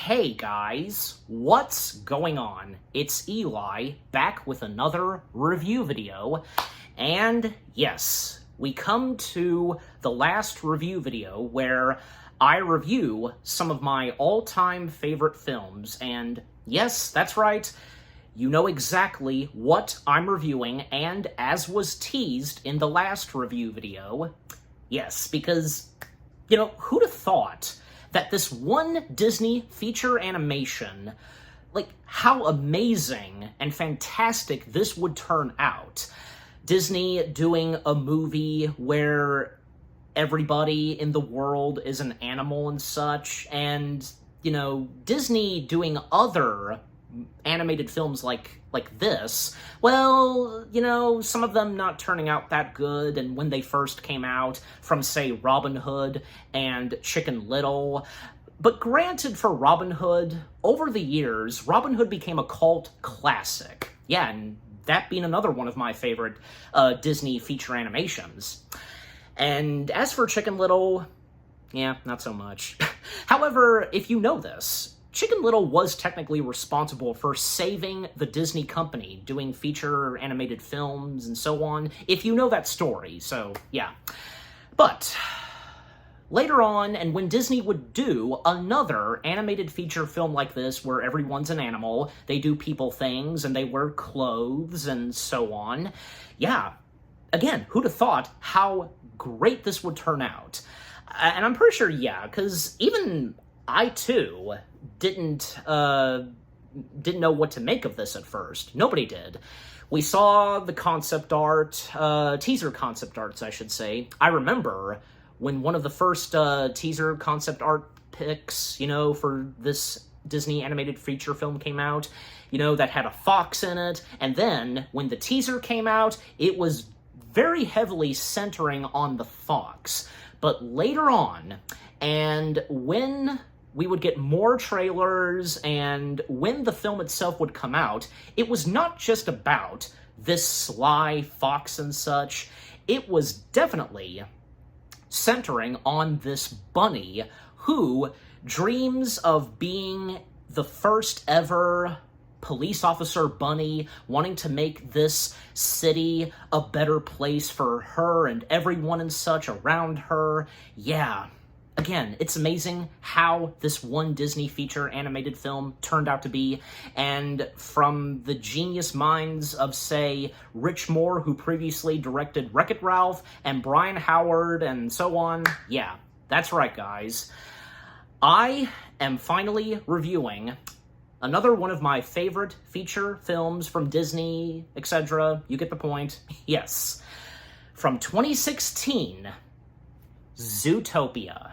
Hey guys, what's going on? It's Eli, back with another review video, and yes, we come to the last review video where I review some of my all-time favorite films, and yes, that's right, you know exactly what I'm reviewing, and as was teased in the last review video, yes, because, who'd have thought that this one Disney feature animation, how amazing and fantastic this would turn out. Disney doing a movie where everybody in the world is an animal and such, and, Disney doing other animated films like this, well, some of them not turning out that good, and when they first came out, from, say, Robin Hood and Chicken Little. But granted, for Robin Hood, over the years, Robin Hood became a cult classic. Yeah, and that being another one of my favorite Disney feature animations. And as for Chicken Little, yeah, not so much. However, if you know this, Chicken Little was technically responsible for saving the Disney company, doing feature animated films and so on, if you know that story, so yeah. But later on, and when Disney would do another animated feature film like this where everyone's an animal, they do people things, and they wear clothes and so on, yeah, again, who'd have thought how great this would turn out? And I'm pretty sure, yeah, because even I, too, didn't know what to make of this at first. Nobody did. We saw the concept art, teaser concept arts, I should say. I remember when one of the first teaser concept art pics, for this Disney animated feature film came out, that had a fox in it, and then when the teaser came out, it was very heavily centering on the fox. But later on, and when we would get more trailers, and when the film itself would come out, it was not just about this sly fox and such. It was definitely centering on this bunny who dreams of being the first ever police officer bunny, wanting to make this city a better place for her and everyone and such around her. Yeah. Again, it's amazing how this one Disney feature animated film turned out to be, and from the genius minds of, say, Rich Moore, who previously directed Wreck-It Ralph, and Brian Howard, and so on, yeah, that's right, guys. I am finally reviewing another one of my favorite feature films from Disney, etc. You get the point. Yes. From 2016, Zootopia.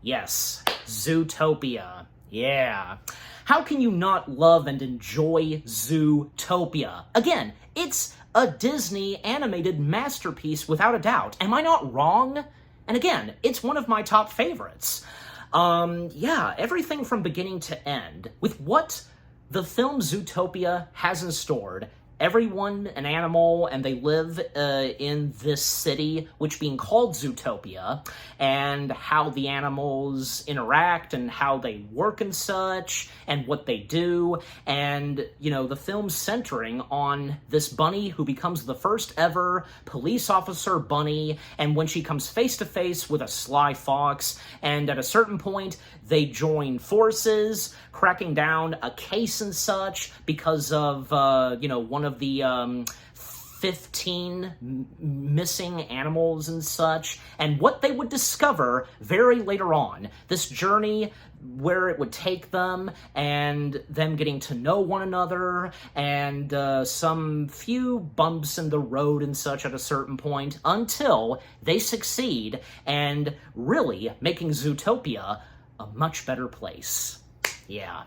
Yes, Zootopia. Yeah. How can you not love and enjoy Zootopia? Again, it's a Disney animated masterpiece without a doubt. Am I not wrong? And again, it's one of my top favorites. Yeah, everything from beginning to end, with what the film Zootopia has in store. Everyone an animal, and they live in this city, which being called Zootopia, and how the animals interact, and how they work and such, and what they do, and, the film centering on this bunny who becomes the first ever police officer bunny, and when she comes face to face with a sly fox, and at a certain point, they join forces, cracking down a case and such, because of, one of the 15 missing animals and such, and what they would discover very later on. This journey where it would take them, and them getting to know one another, and some few bumps in the road and such at a certain point, until they succeed, and really making Zootopia a much better place. Yeah.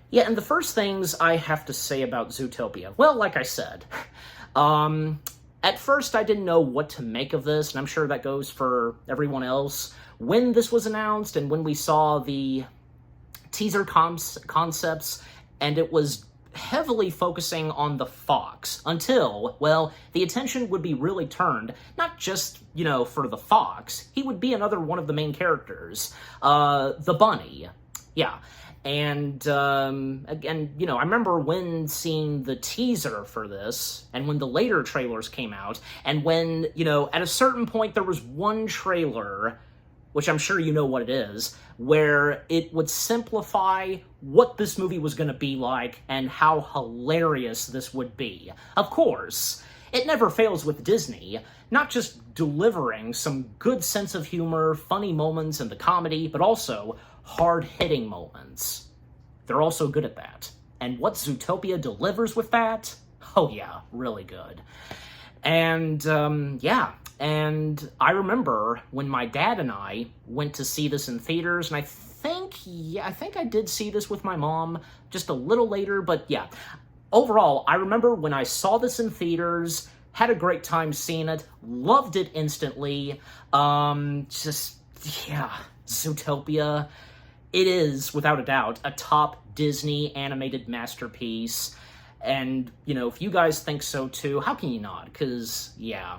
Yeah, and the first things I have to say about Zootopia, well, like I said, at first I didn't know what to make of this, and I'm sure that goes for everyone else. When this was announced, and when we saw the teaser concepts, and it was heavily focusing on the fox, until, well, the attention would be really turned, not just, for the fox, he would be another one of the main characters, the bunny. Yeah. And, again, you know, I remember when seeing the teaser for this, and when the later trailers came out, and when, you know, at a certain point there was one trailer, which I'm sure you know what it is, where it would simplify what this movie was going to be like and how hilarious this would be. Of course, it never fails with Disney, not just delivering some good sense of humor, funny moments in the comedy, but also hard-hitting moments. They're also good at that. And what Zootopia delivers with that? Oh yeah, really good. And, yeah. And I remember when my dad and I went to see this in theaters, and I think I did see this with my mom just a little later, but yeah. Overall, I remember when I saw this in theaters, had a great time seeing it, loved it instantly. Just, yeah, Zootopia. It is, without a doubt, a top Disney animated masterpiece. And, you know, if you guys think so too, how can you not? Because, yeah,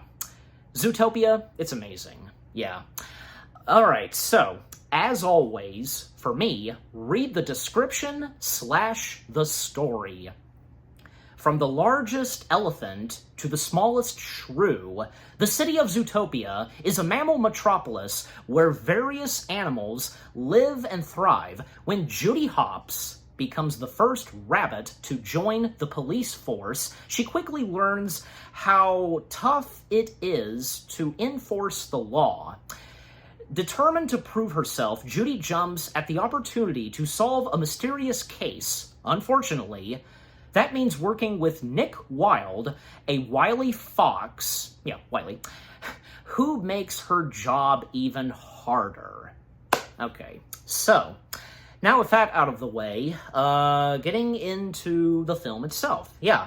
Zootopia, it's amazing. Yeah. Alright, so, as always, for me, read the description / the story. From the largest elephant to the smallest shrew, the city of Zootopia is a mammal metropolis where various animals live and thrive. When Judy Hopps becomes the first rabbit to join the police force, she quickly learns how tough it is to enforce the law. Determined to prove herself, Judy jumps at the opportunity to solve a mysterious case. Unfortunately, that means working with Nick Wilde, a wily fox, who makes her job even harder. Okay, so, now with that out of the way, getting into the film itself, yeah.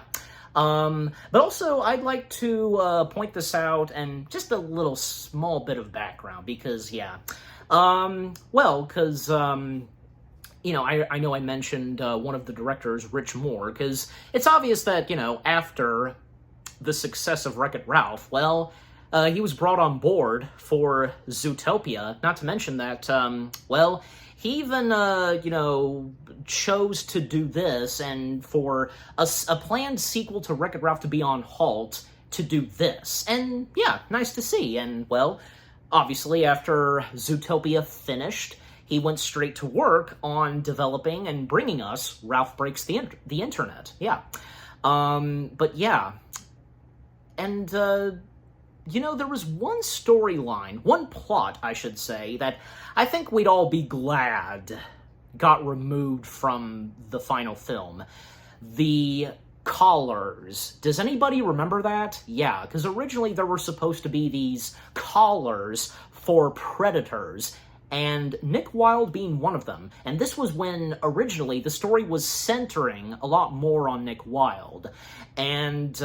But also, I'd like to point this out, and just a little small bit of background, because, yeah. You know, I know I mentioned one of the directors, Rich Moore, because it's obvious that, you know, after the success of Wreck-It Ralph, well, he was brought on board for Zootopia, not to mention that, well, he even, you know, chose to do this, and for a planned sequel to Wreck-It Ralph to be on halt to do this. And, yeah, nice to see. And, well, obviously, after Zootopia finished, he went straight to work on developing and bringing us Ralph Breaks the Internet. Yeah. But yeah. And, you know, there was one storyline, one plot, I should say, that I think we'd all be glad got removed from the final film. The collars. Does anybody remember that? Yeah, because originally there were supposed to be these collars for predators, and Nick Wilde being one of them. And this was when, originally, the story was centering a lot more on Nick Wilde. And,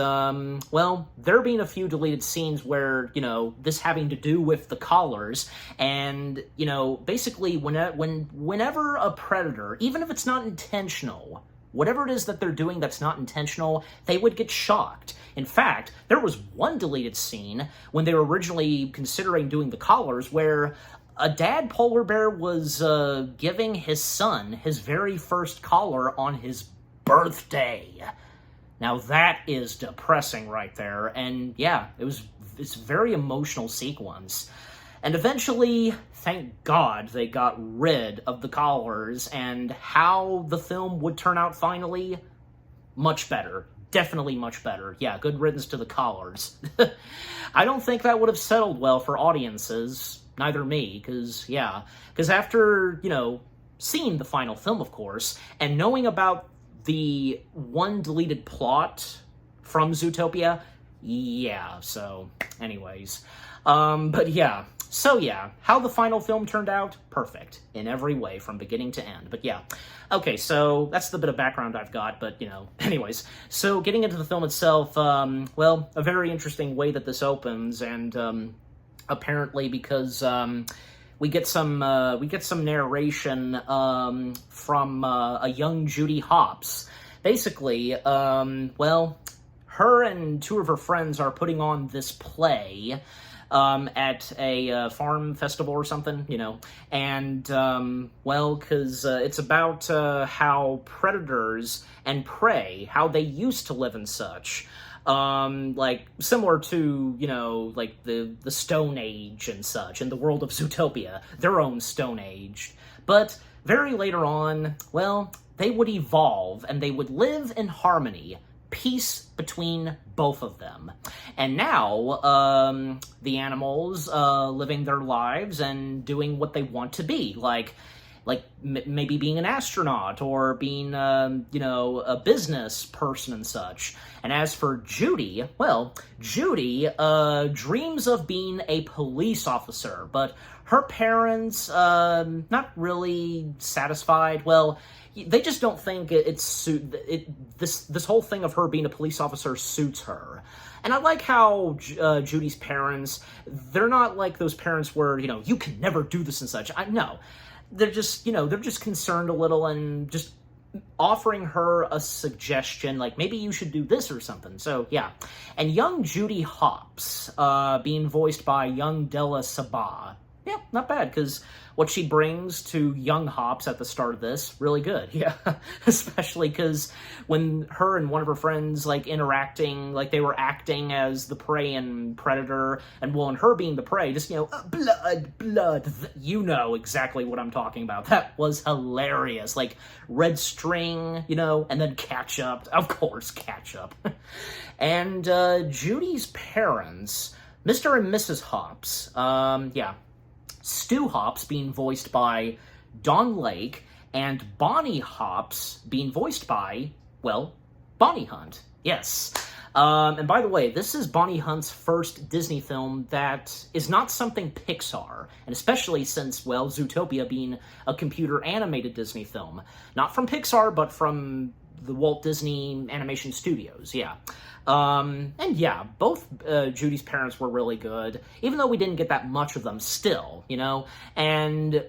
well, there being a few deleted scenes where, you know, this having to do with the collars, and, you know, basically, whenever a predator, even if it's not intentional, whatever it is that they're doing that's not intentional, they would get shocked. In fact, there was one deleted scene when they were originally considering doing the collars where a dad polar bear was giving his son his very first collar on his birthday. Now that is depressing right there, and yeah, it's a very emotional sequence. And eventually, thank God, they got rid of the collars, and how the film would turn out finally, much better. Definitely much better. Yeah, good riddance to the collars. I don't think that would have settled well for audiences. Neither me, because after, you know, seeing the final film, of course, and knowing about the one deleted plot from Zootopia, yeah, so, anyways. But yeah, so yeah, how the final film turned out, perfect, in every way, from beginning to end, but yeah. Okay, so that's the bit of background I've got, but, you know, anyways. So, getting into the film itself, well, a very interesting way that this opens, and, apparently, because we get some narration from a young Judy Hopps. Basically, well, her and two of her friends are putting on this play at a farm festival or something, you know. And, well, because it's about how predators and prey, how they used to live and such. Like, similar to, you know, like the Stone Age and such, in the world of Zootopia, their own Stone Age. But very later on, well, they would evolve, and they would live in harmony, peace between both of them. And now, the animals, living their lives and doing what they want to be, like maybe being an astronaut, or being, you know, a business person and such. And as for Judy, well, Judy, dreams of being a police officer, but her parents, not really satisfied. Well, they just don't think this whole thing of her being a police officer suits her. And I like how Judy's parents, they're not like those parents where, you know, you can never do this and such. No. They're just, you know, they're just concerned a little and just offering her a suggestion, like, maybe you should do this or something. So, yeah. And young Judy Hopps, being voiced by young Della Sabah. Yeah, not bad, because what she brings to young Hopps at the start of this, really good. Yeah, especially because when her and one of her friends, like, interacting, like, they were acting as the prey and predator, and, well, and her being the prey, just, you know, blood, you know exactly what I'm talking about. That was hilarious. Like, red string, you know, and then ketchup. Of course, ketchup. And Judy's parents, Mr. and Mrs. Hopps, yeah, Stu Hopps being voiced by Don Lake, and Bonnie Hopps being voiced by, well, Bonnie Hunt. Yes. And by the way, this is Bonnie Hunt's first Disney film that is not something Pixar, and especially since, well, Zootopia being a computer-animated Disney film. Not from Pixar, but from the Walt Disney Animation Studios, yeah. And yeah, both Judy's parents were really good, even though we didn't get that much of them still, you know? And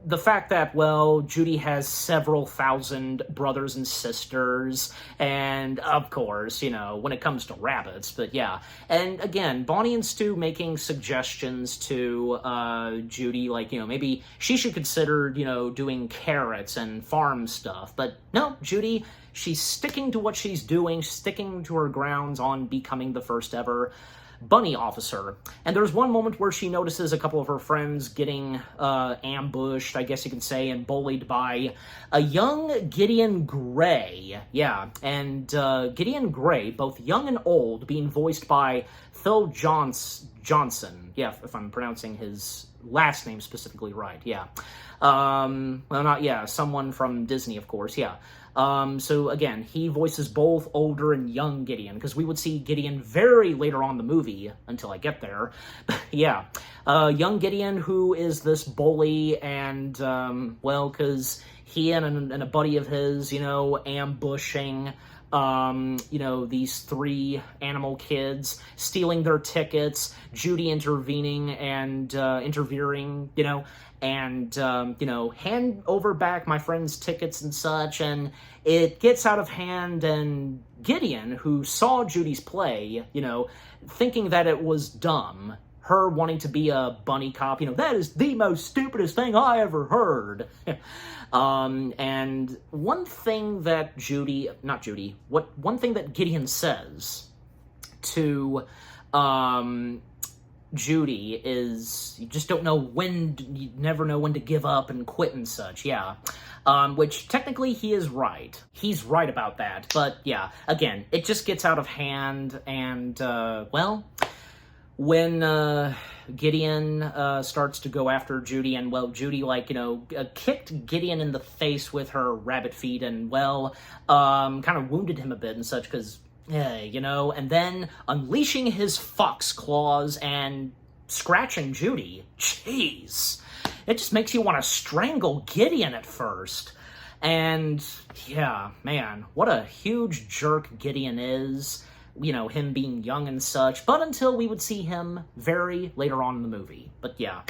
the fact that, well, Judy has several thousand brothers and sisters, and of course, you know, when it comes to rabbits, but yeah. And again, Bonnie and Stu making suggestions to Judy, like, you know, maybe she should consider, you know, doing carrots and farm stuff, but no, Judy, she's sticking to what she's doing, sticking to her grounds on becoming the first ever bunny officer. And there's one moment where she notices a couple of her friends getting ambushed, I guess you could say, and bullied by a young Gideon Gray. Yeah, and Gideon Gray, both young and old, being voiced by Phil Johnson. Yeah, if I'm pronouncing his last name specifically right, yeah. Well, not, yeah, someone from Disney, of course, yeah. So again, he voices both older and young Gideon, because we would see Gideon very later on in the movie, until I get there. Yeah. Young Gideon, who is this bully, and, well, because he and a buddy of his, you know, ambushing, you know, these three animal kids, stealing their tickets, Judy intervening and, interfering, you know, and, you know, hand over back my friend's tickets and such, and it gets out of hand, and Gideon, who saw Judy's play, you know, thinking that it was dumb, her wanting to be a bunny cop, you know, that is the most stupidest thing I ever heard. And one thing that one thing that Gideon says to, Judy is, you just don't know when, you never know when to give up and quit and such, yeah. Which, technically, he is right. He's right about that, but, yeah, again, it just gets out of hand, and, well, when, Gideon, starts to go after Judy, and, well, Judy, like, you know, kicked Gideon in the face with her rabbit feet, and, well, kind of wounded him a bit and such, because, yeah, you know, and then unleashing his fox claws and scratching Judy. Jeez. It just makes you want to strangle Gideon at first. And, yeah, man, what a huge jerk Gideon is. You know, him being young and such, but until we would see him very later on in the movie. But, yeah.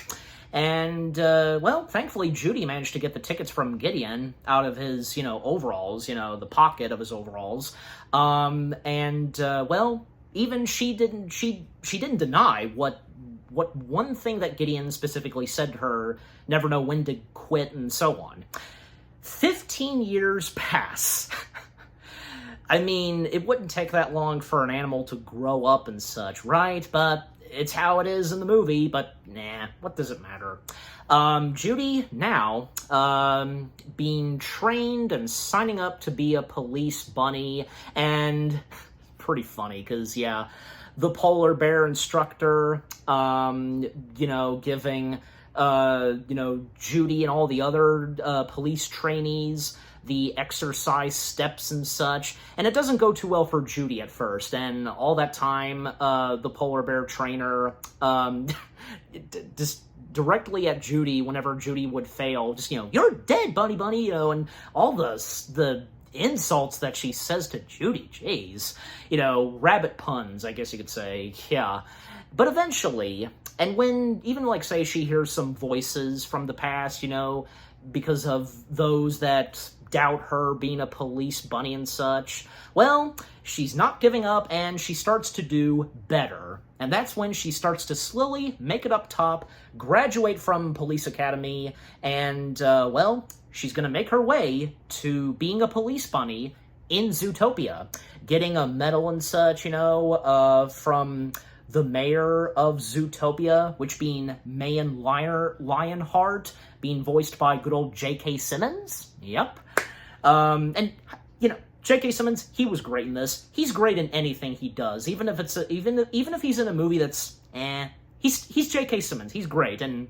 And, well, thankfully, Judy managed to get the tickets from Gideon out of his, you know, overalls, you know, the pocket of his overalls. And, well, even she didn't deny what what one thing that Gideon specifically said to her, never know when to quit and so on. 15 years pass. I mean, it wouldn't take that long for an animal to grow up and such, right? But it's how it is in the movie, but nah, what does it matter? Judy now, being trained and signing up to be a police bunny, and pretty funny, because, yeah, the polar bear instructor, giving, Judy and all the other, police trainees the exercise steps and such, and it doesn't go too well for Judy at first, and all that time, the polar bear trainer, just directly at Judy whenever Judy would fail, just, you're dead, bunny, and all the insults that she says to Judy, jeez, rabbit puns, I guess you could say, yeah. But eventually, and when, even, like, say, she hears some voices from the past, because of those that doubt her being a police bunny and such, well, she's not giving up, and she starts to do better. And that's when she starts to slowly make it up top, graduate from police academy, and, she's gonna make her way to being a police bunny in Zootopia, getting a medal and such, from the mayor of Zootopia, which being Mayan Lionheart, being voiced by good old J.K. Simmons. Yep. And, J.K. Simmons, he was great in this. He's great in anything he does, even if it's even if he's in a movie that's he's J.K. Simmons. He's great, and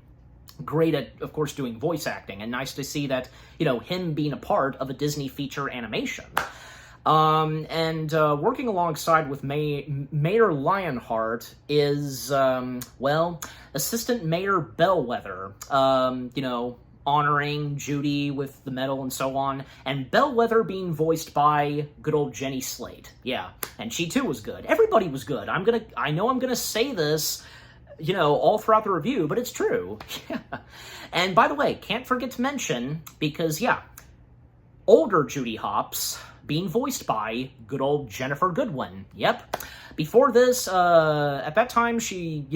great at, of course, doing voice acting, and nice to see that, him being a part of a Disney feature animation. Working alongside with Mayor Lionheart is, Assistant Mayor Bellwether, honoring Judy with the medal and so on, and Bellwether being voiced by good old Jenny Slate. Yeah, and she too was good. Everybody was good. I know I'm gonna say this, all throughout the review, but it's true. Yeah. And by the way, can't forget to mention, because, yeah, older Judy Hopps being voiced by good old Jennifer Goodwin. Yep. Before this, at that time, she,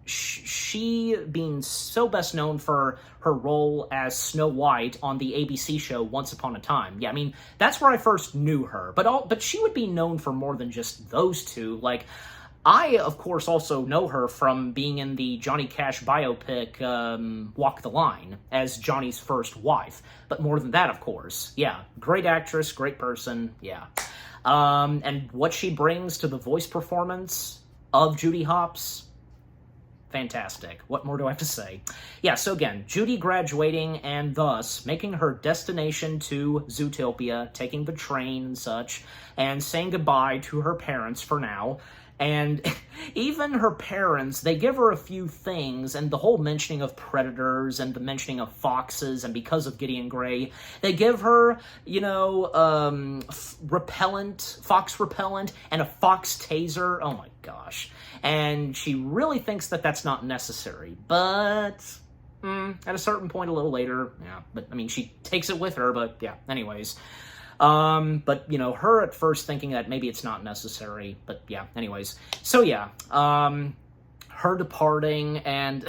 she being so best known for her role as Snow White on the ABC show Once Upon a Time. Yeah, I mean, that's where I first knew her. But she would be known for more than just those two. Like, I, of course, also know her from being in the Johnny Cash biopic, Walk the Line, as Johnny's first wife. But more than that, of course. Yeah, great actress, great person, yeah. And what she brings to the voice performance of Judy Hopps, fantastic. What more do I have to say? Yeah, so again, Judy graduating and thus making her destination to Zootopia, taking the train and such, and saying goodbye to her parents for now. And even her parents, they give her a few things, and the whole mentioning of predators and the mentioning of foxes, and because of Gideon Grey, they give her, fox repellent, and a fox taser. Oh my gosh. And she really thinks that that's not necessary, but at a certain point a little later, yeah, but I mean, she takes it with her, but yeah, anyways. But, her at first thinking that maybe it's not necessary, but yeah, anyways. So yeah, her departing and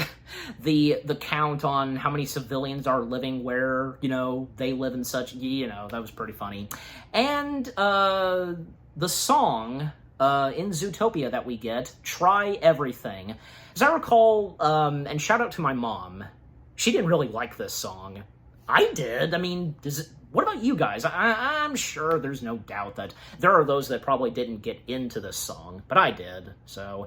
the count on how many civilians are living where, they live and such, that was pretty funny. And, the song, in Zootopia that we get, Try Everything. As I recall, and shout out to my mom, she didn't really like this song. I did. I mean, what about you guys? I'm sure there's no doubt that there are those that probably didn't get into this song, but I did, so.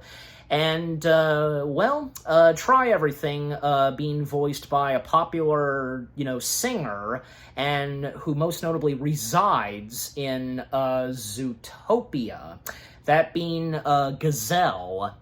And, Try Everything, being voiced by a popular, singer, and who most notably resides in, Zootopia. That being, Gazelle,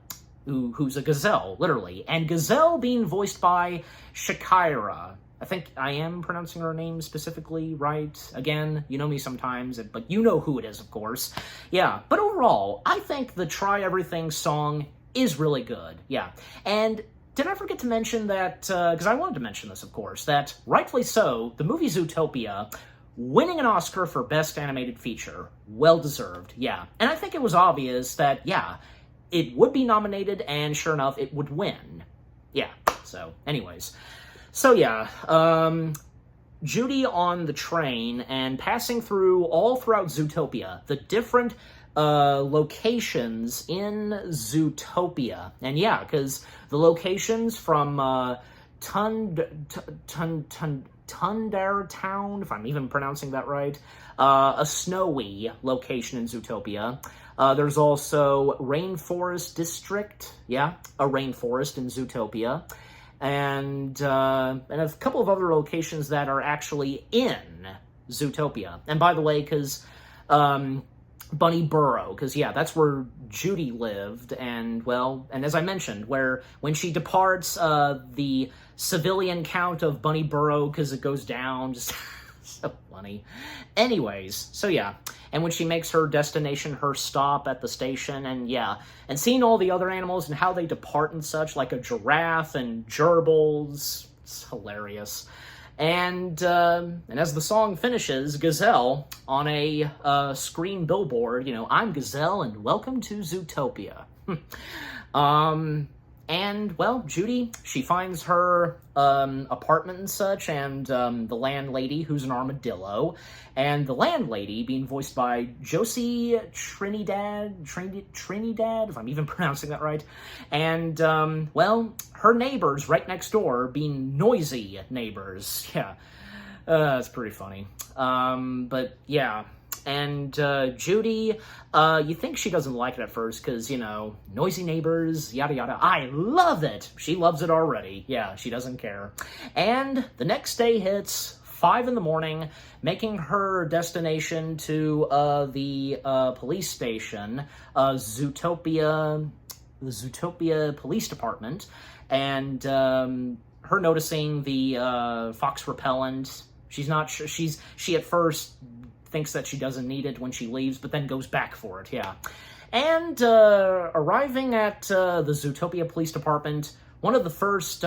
who's a gazelle, literally. And Gazelle being voiced by Shakira. I think I am pronouncing her name specifically right. Again, you know me sometimes, but you know who it is, of course. Yeah, but overall, I think the Try Everything song is really good. Yeah, and did I forget to mention that, because I wanted to mention this, of course, that rightfully so, the movie Zootopia, winning an Oscar for Best Animated Feature, well-deserved, yeah. And I think it was obvious that, yeah, it would be nominated, and sure enough, it would win. Yeah, so anyways. So yeah, Judy on the train and passing through all throughout Zootopia, the different locations in Zootopia. And yeah, because the locations from Tundar Town, if I'm even pronouncing that right, a snowy location in Zootopia. There's also Rainforest District, yeah, a rainforest in Zootopia. And a couple of other locations that are actually in Zootopia. And by the way, because Bunny Burrow, because yeah, that's where Judy lived, and well, and as I mentioned, when she departs, the civilian count of Bunny Burrow, because it goes down, just so funny. Anyways, so yeah, and when she makes her destination her stop at the station, and yeah, and seeing all the other animals and how they depart and such, like a giraffe and gerbils, it's hilarious. And as the song finishes, Gazelle on a screen billboard, I'm Gazelle and welcome to Zootopia. And, well, Judy, she finds her apartment and such, and the landlady, who's an armadillo, and the landlady being voiced by Josie Trinidad, if I'm even pronouncing that right, and, well, her neighbors right next door being noisy neighbors. Yeah, that's pretty funny. But, yeah. And Judy, you think she doesn't like it at first because, noisy neighbors, yada yada. I love it! She loves it already. Yeah, she doesn't care. And the next day hits, 5 in the morning, making her destination to the police station, the Zootopia Police Department, and her noticing the fox repellent. She's not sure, she at first thinks that she doesn't need it when she leaves, but then goes back for it, yeah. And arriving at the Zootopia Police Department, one of the first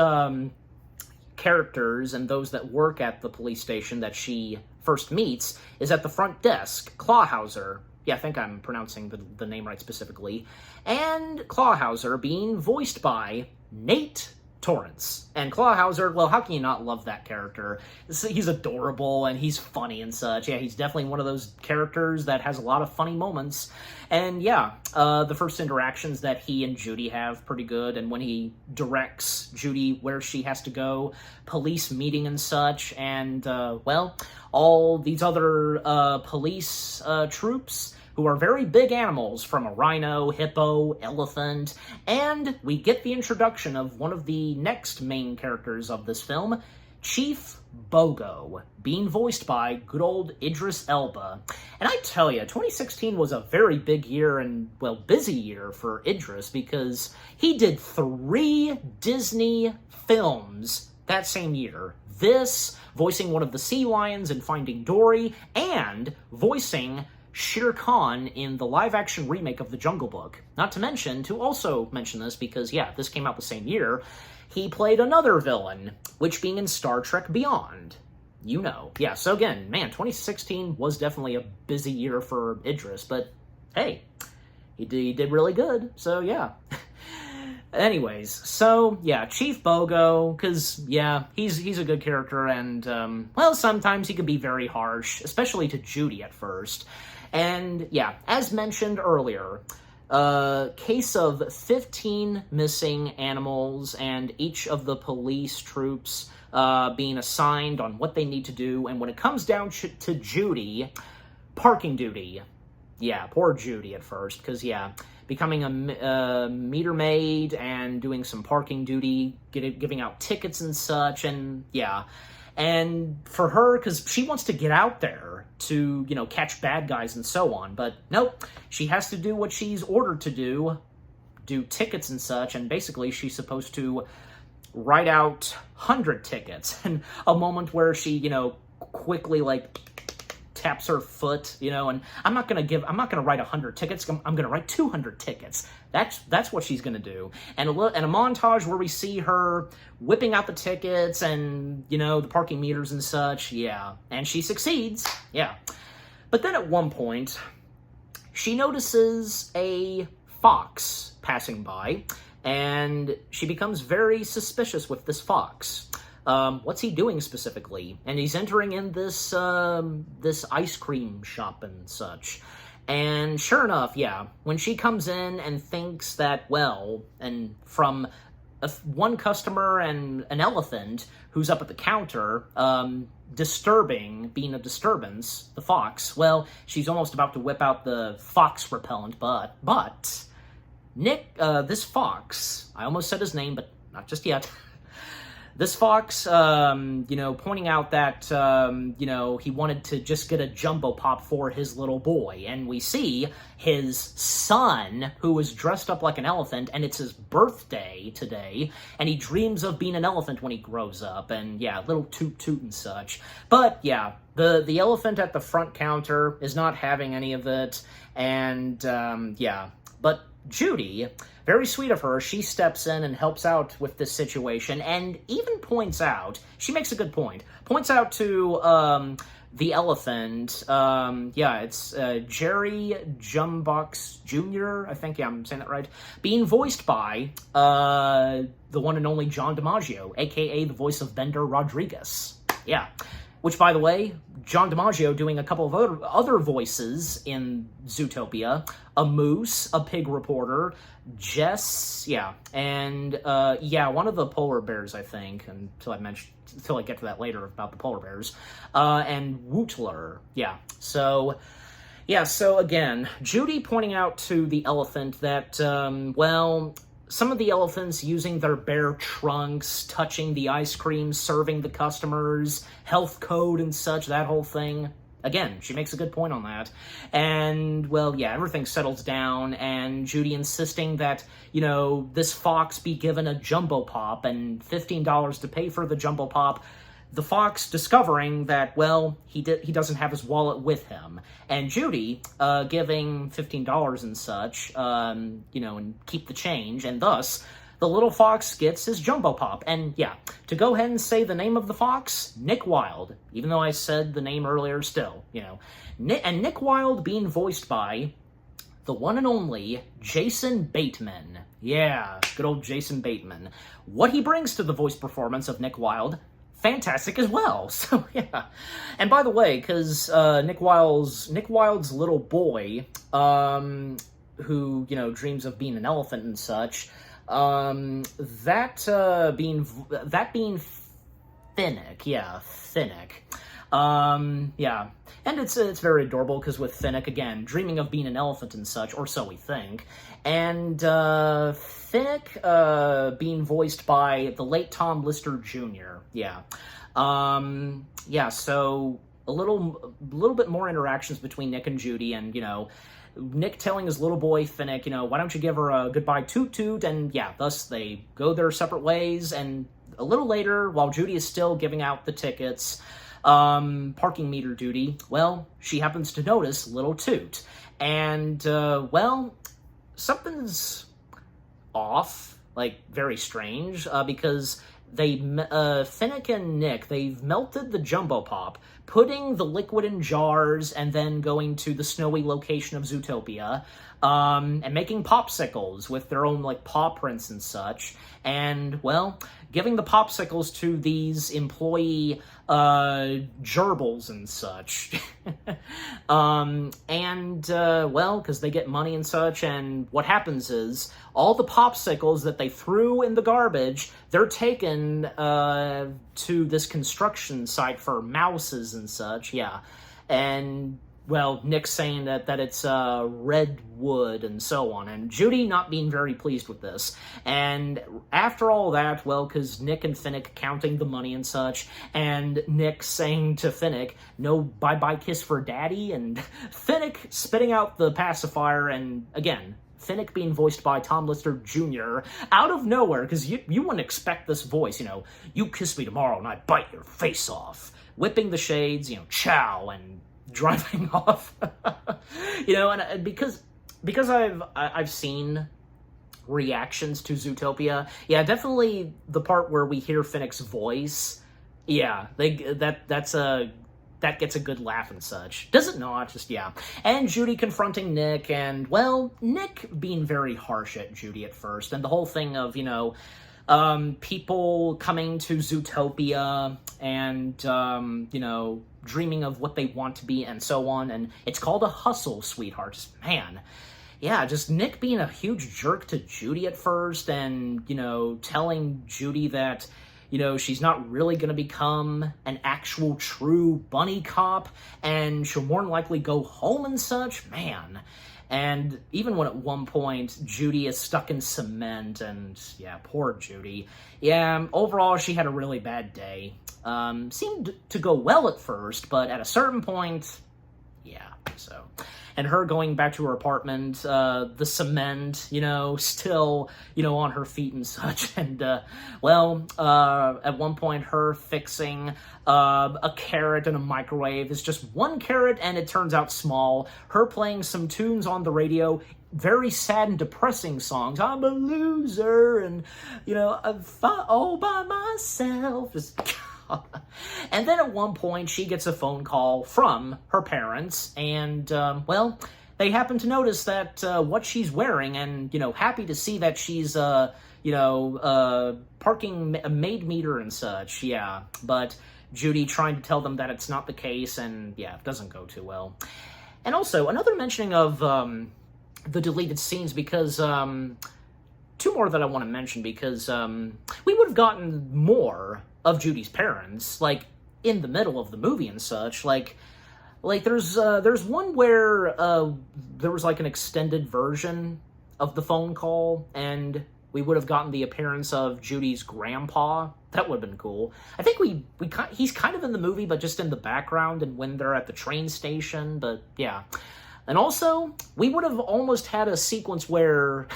characters and those that work at the police station that she first meets is at the front desk, Clawhauser. Yeah, I think I'm pronouncing the name right specifically. And Clawhauser being voiced by Nate Torrance. And Clawhauser, well, how can you not love that character? He's adorable, and he's funny and such. Yeah, he's definitely one of those characters that has a lot of funny moments. And yeah, the first interactions that he and Judy have, pretty good. And when he directs Judy where she has to go, police meeting and such, and, well, all these other police troops who are very big animals, from a rhino, hippo, elephant, and we get the introduction of one of the next main characters of this film, Chief Bogo, being voiced by good old Idris Elba. And I tell you, 2016 was a very big year and, well, busy year for Idris, because he did 3 Disney films that same year. This, voicing one of the sea lions in Finding Dory, and voicing Shere Khan in the live-action remake of The Jungle Book. Not to mention, to also mention this, because, yeah, this came out the same year, he played another villain, which being in Star Trek Beyond. Yeah, so again, man, 2016 was definitely a busy year for Idris, but hey, he did really good, so yeah. Anyways, so, yeah, Chief Bogo, because, yeah, he's a good character, and, well, sometimes he can be very harsh, especially to Judy at first. And, yeah, as mentioned earlier, case of 15 missing animals, and each of the police troops being assigned on what they need to do, and when it comes down to Judy, parking duty. Yeah, poor Judy at first, because, yeah, becoming a meter maid and doing some parking duty, giving out tickets and such, and, yeah. And for her, because she wants to get out there to, catch bad guys and so on, but nope, she has to do what she's ordered to do tickets and such, and basically she's supposed to write out 100 tickets, and a moment where she, quickly, taps her foot, and I'm not gonna write 100 tickets, I'm gonna write 200 tickets. That's what she's gonna do. And a montage where we see her whipping out the tickets and, the parking meters and such, yeah. And she succeeds, yeah. But then at one point, she notices a fox passing by, and she becomes very suspicious with this fox. What's he doing specifically? And he's entering in this this ice cream shop and such. And sure enough, yeah, when she comes in and thinks that, well, and from one customer and an elephant who's up at the counter, being a disturbance, the fox, well, she's almost about to whip out the fox repellent, but Nick, this fox, I almost said his name, but not just yet. This fox, pointing out that, he wanted to just get a jumbo pop for his little boy. And we see his son, who is dressed up like an elephant, and it's his birthday today, and he dreams of being an elephant when he grows up, and yeah, little toot toot and such. But yeah, the elephant at the front counter is not having any of it, and but Judy, very sweet of her, she steps in and helps out with this situation, and even points out, she makes a good point, points out to the elephant, it's Jerry Jumbox Jr., I think, I'm saying that right, being voiced by the one and only John DiMaggio, aka the voice of Bender Rodriguez. Yeah. Which, by the way, John DiMaggio doing a couple of other voices in Zootopia. A moose, a pig reporter, Jess, and one of the polar bears, I think, until I get to that later about the polar bears, and Wootler, So again, Judy pointing out to the elephant that, some of the elephants using their bare trunks, touching the ice cream, serving the customers, health code and such, that whole thing. Again, she makes a good point on that. And, everything settles down, and Judy insisting that, this fox be given a jumbo pop and $15 to pay for the jumbo pop. The fox discovering that, he doesn't have his wallet with him. And Judy, giving $15 and such, and keep the change, and thus, the little fox gets his jumbo pop. And to go ahead and say the name of the fox, Nick Wilde, even though I said the name earlier still, and Nick Wilde being voiced by the one and only Jason Bateman. Yeah, good old Jason Bateman. What he brings to the voice performance of Nick Wilde, fantastic as well. So and by the way, because Nick Wilde's little boy, who dreams of being an elephant and such, that being Finnick, Finnick. And it's very adorable because with Finnick, again, dreaming of being an elephant and such, or so we think, and Finnick being voiced by the late Tom Lister Jr. So a little bit more interactions between Nick and Judy, and Nick telling his little boy Finnick, why don't you give her a goodbye toot toot, and thus they go their separate ways. And a little later, while Judy is still giving out the tickets, parking meter duty, she happens to notice little Toot, and something's off, like very strange, because Finnick and Nick, they've melted the jumbo pop, putting the liquid in jars, and then going to the snowy location of Zootopia, and making popsicles with their own, paw prints and such, and, giving the popsicles to these employee, gerbils and such. Because they get money and such, and what happens is, all the popsicles that they threw in the garbage, they're taken, to this construction site for mouses and such, and, Nick's saying that it's, red wood and so on, and Judy not being very pleased with this, and after all that, because Nick and Finnick counting the money and such, and Nick saying to Finnick, no bye-bye kiss for daddy, and Finnick spitting out the pacifier, and again, Finnick being voiced by Tom Lister Jr. out of nowhere, because you wouldn't expect this voice, you kiss me tomorrow and I bite your face off, whipping the shades, chow, and driving off. And because I've seen reactions to Zootopia, definitely the part where we hear Finnick's voice, that's a that gets a good laugh and such. Does it not? Just, yeah. And Judy confronting Nick, and, well, Nick being very harsh at Judy at first, and the whole thing of, you know, people coming to Zootopia and, you know, dreaming of what they want to be and so on, and it's called a hustle, sweetheart. Just, man, yeah, just Nick being a huge jerk to Judy at first and, you know, telling Judy that, you know, she's not really going to become an actual true bunny cop and she'll more than likely go home and such, man. And even when at one point Judy is stuck in cement and, yeah, poor Judy. Yeah, overall she had a really bad day. Seemed to go well at first, but at a certain point, yeah, so. And her going back to her apartment, the cement, you know, still, you know, on her feet and such. And, well, at one point, her fixing a carrot in a microwave is just one carrot, and it turns out small. Her playing some tunes on the radio, very sad and depressing songs. I'm a loser, and, you know, I'm all by myself. Just... And then at one point, she gets a phone call from her parents, and, well, they happen to notice that what she's wearing, and, you know, happy to see that she's, you know, parking a maid meter and such, yeah. But Judy trying to tell them that it's not the case, and, yeah, it doesn't go too well. And also, another mentioning of the deleted scenes, because... two more that I want to mention, because we would have gotten more of Judy's parents, like, in the middle of the movie and such. Like there's one where there was, like, an extended version of the phone call, and we would have gotten the appearance of Judy's grandpa. That would have been cool. I think he's kind of in the movie, but just in the background, and when they're at the train station, but, yeah. And also, we would have almost had a sequence where...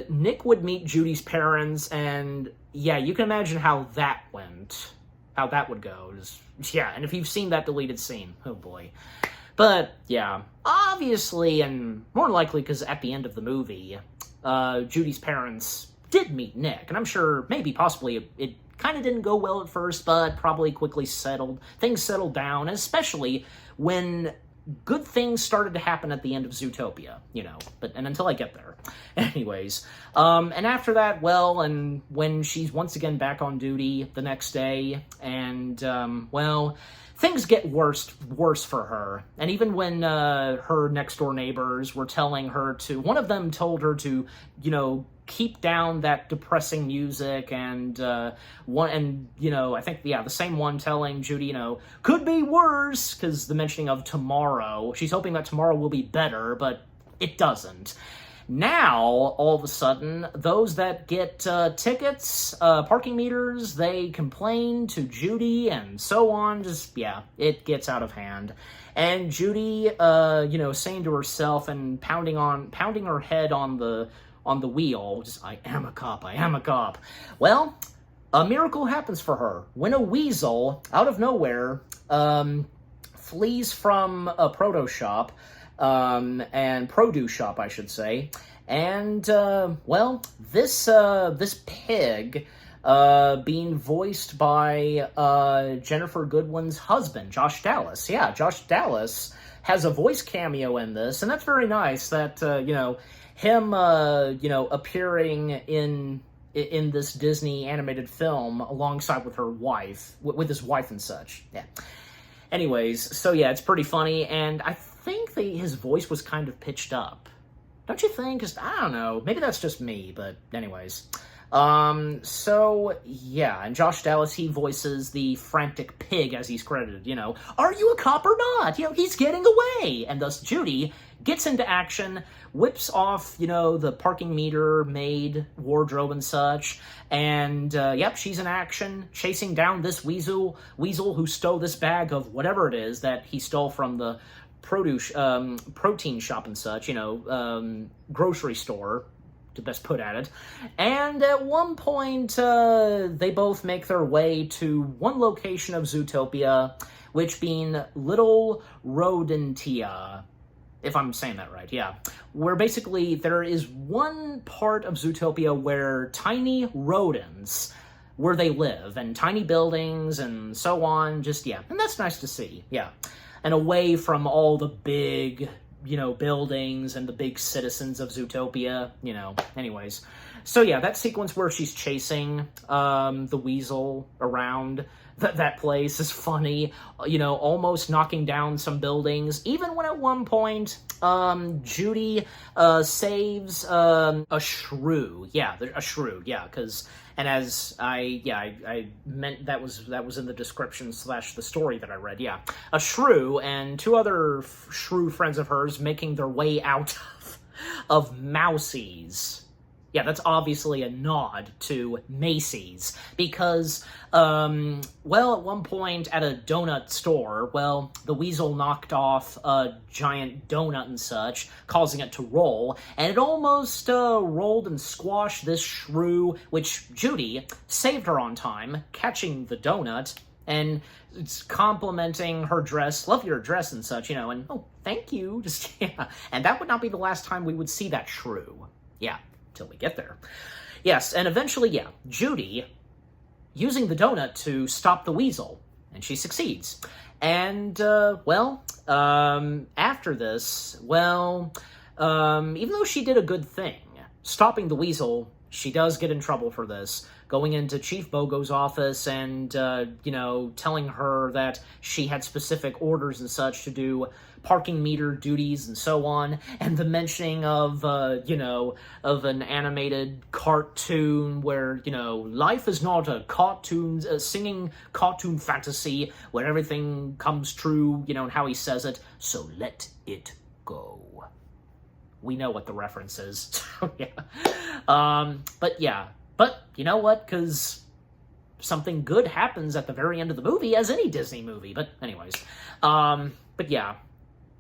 Nick would meet Judy's parents, and yeah, you can imagine how that went, how that would go. Yeah, and if you've seen that deleted scene, oh boy. But yeah, obviously, and more likely because at the end of the movie, Judy's parents did meet Nick, and I'm sure maybe possibly it kind of didn't go well at first, but probably quickly things settled down, especially when good things started to happen at the end of Zootopia, you know, and until I get there. Anyways, and after that, well, and when she's once again back on duty the next day, and, well, things get worse for her. And even when her next-door neighbors were telling her to, one of them told her to, you know, keep down that depressing music, and you know, I think, yeah, the same one telling Judy, you know, could be worse, because the mentioning of tomorrow, she's hoping that tomorrow will be better, but it doesn't. Now, all of a sudden, those that get tickets, parking meters, they complain to Judy, and so on. Just, yeah, it gets out of hand. And Judy, you know, saying to herself and pounding her head on the wheel, just, I am a cop, I am a cop. Well, a miracle happens for her when a weasel, out of nowhere, flees from a produce shop, I should say, and, well, this pig, being voiced by, Jennifer Goodwin's husband, Josh Dallas. Yeah, Josh Dallas has a voice cameo in this, and that's very nice that, you know, him, you know, appearing in this Disney animated film alongside with her wife, with his wife and such. Yeah. Anyways, so yeah, it's pretty funny, and I think his voice was kind of pitched up. Don't you think? 'Cause, I don't know, maybe that's just me, but anyways. So, yeah, and Josh Dallas, he voices the frantic pig as he's credited, you know, are you a cop or not? You know, he's getting away! And thus Judy gets into action, whips off, you know, the parking meter, maid, wardrobe and such, and, yep, she's in action, chasing down this weasel who stole this bag of whatever it is that he stole from the protein shop and such, you know, grocery store, to best put at it. And at one point, they both make their way to one location of Zootopia, which being Little Rodentia, if I'm saying that right, yeah. Where basically there is one part of Zootopia where tiny rodents where they live, and tiny buildings and so on, just, yeah, and that's nice to see, yeah. And away from all the big, buildings and the big citizens of Zootopia, anyways. So yeah, that sequence where she's chasing the weasel around that place is funny, almost knocking down some buildings, even when at one point Judy saves a shrew. Yeah, a shrew, yeah, because, and as I meant, that was in the description / the story that I read, yeah. A shrew and two other shrew friends of hers making their way out of Mousie's. Yeah, that's obviously a nod to Macy's, because, at one point at a donut store, the weasel knocked off a giant donut and such, causing it to roll, and it almost rolled and squashed this shrew, which Judy saved her on time, catching the donut, and it's complimenting her dress, love your dress and such, and, oh, thank you, just, yeah, and that would not be the last time we would see that shrew, yeah. Till we get there. Yes, and eventually, yeah, Judy, using the donut to stop the weasel, and she succeeds. And, after this, even though she did a good thing, stopping the weasel, she does get in trouble for this, going into Chief Bogo's office and, telling her that she had specific orders and such to do parking meter duties and so on, and the mentioning of, of an animated cartoon where, life is not a cartoon, a singing cartoon fantasy where everything comes true, and how he says it, so let it go. We know what the reference is, yeah. But you know what, because something good happens at the very end of the movie, as any Disney movie, but anyways. But yeah.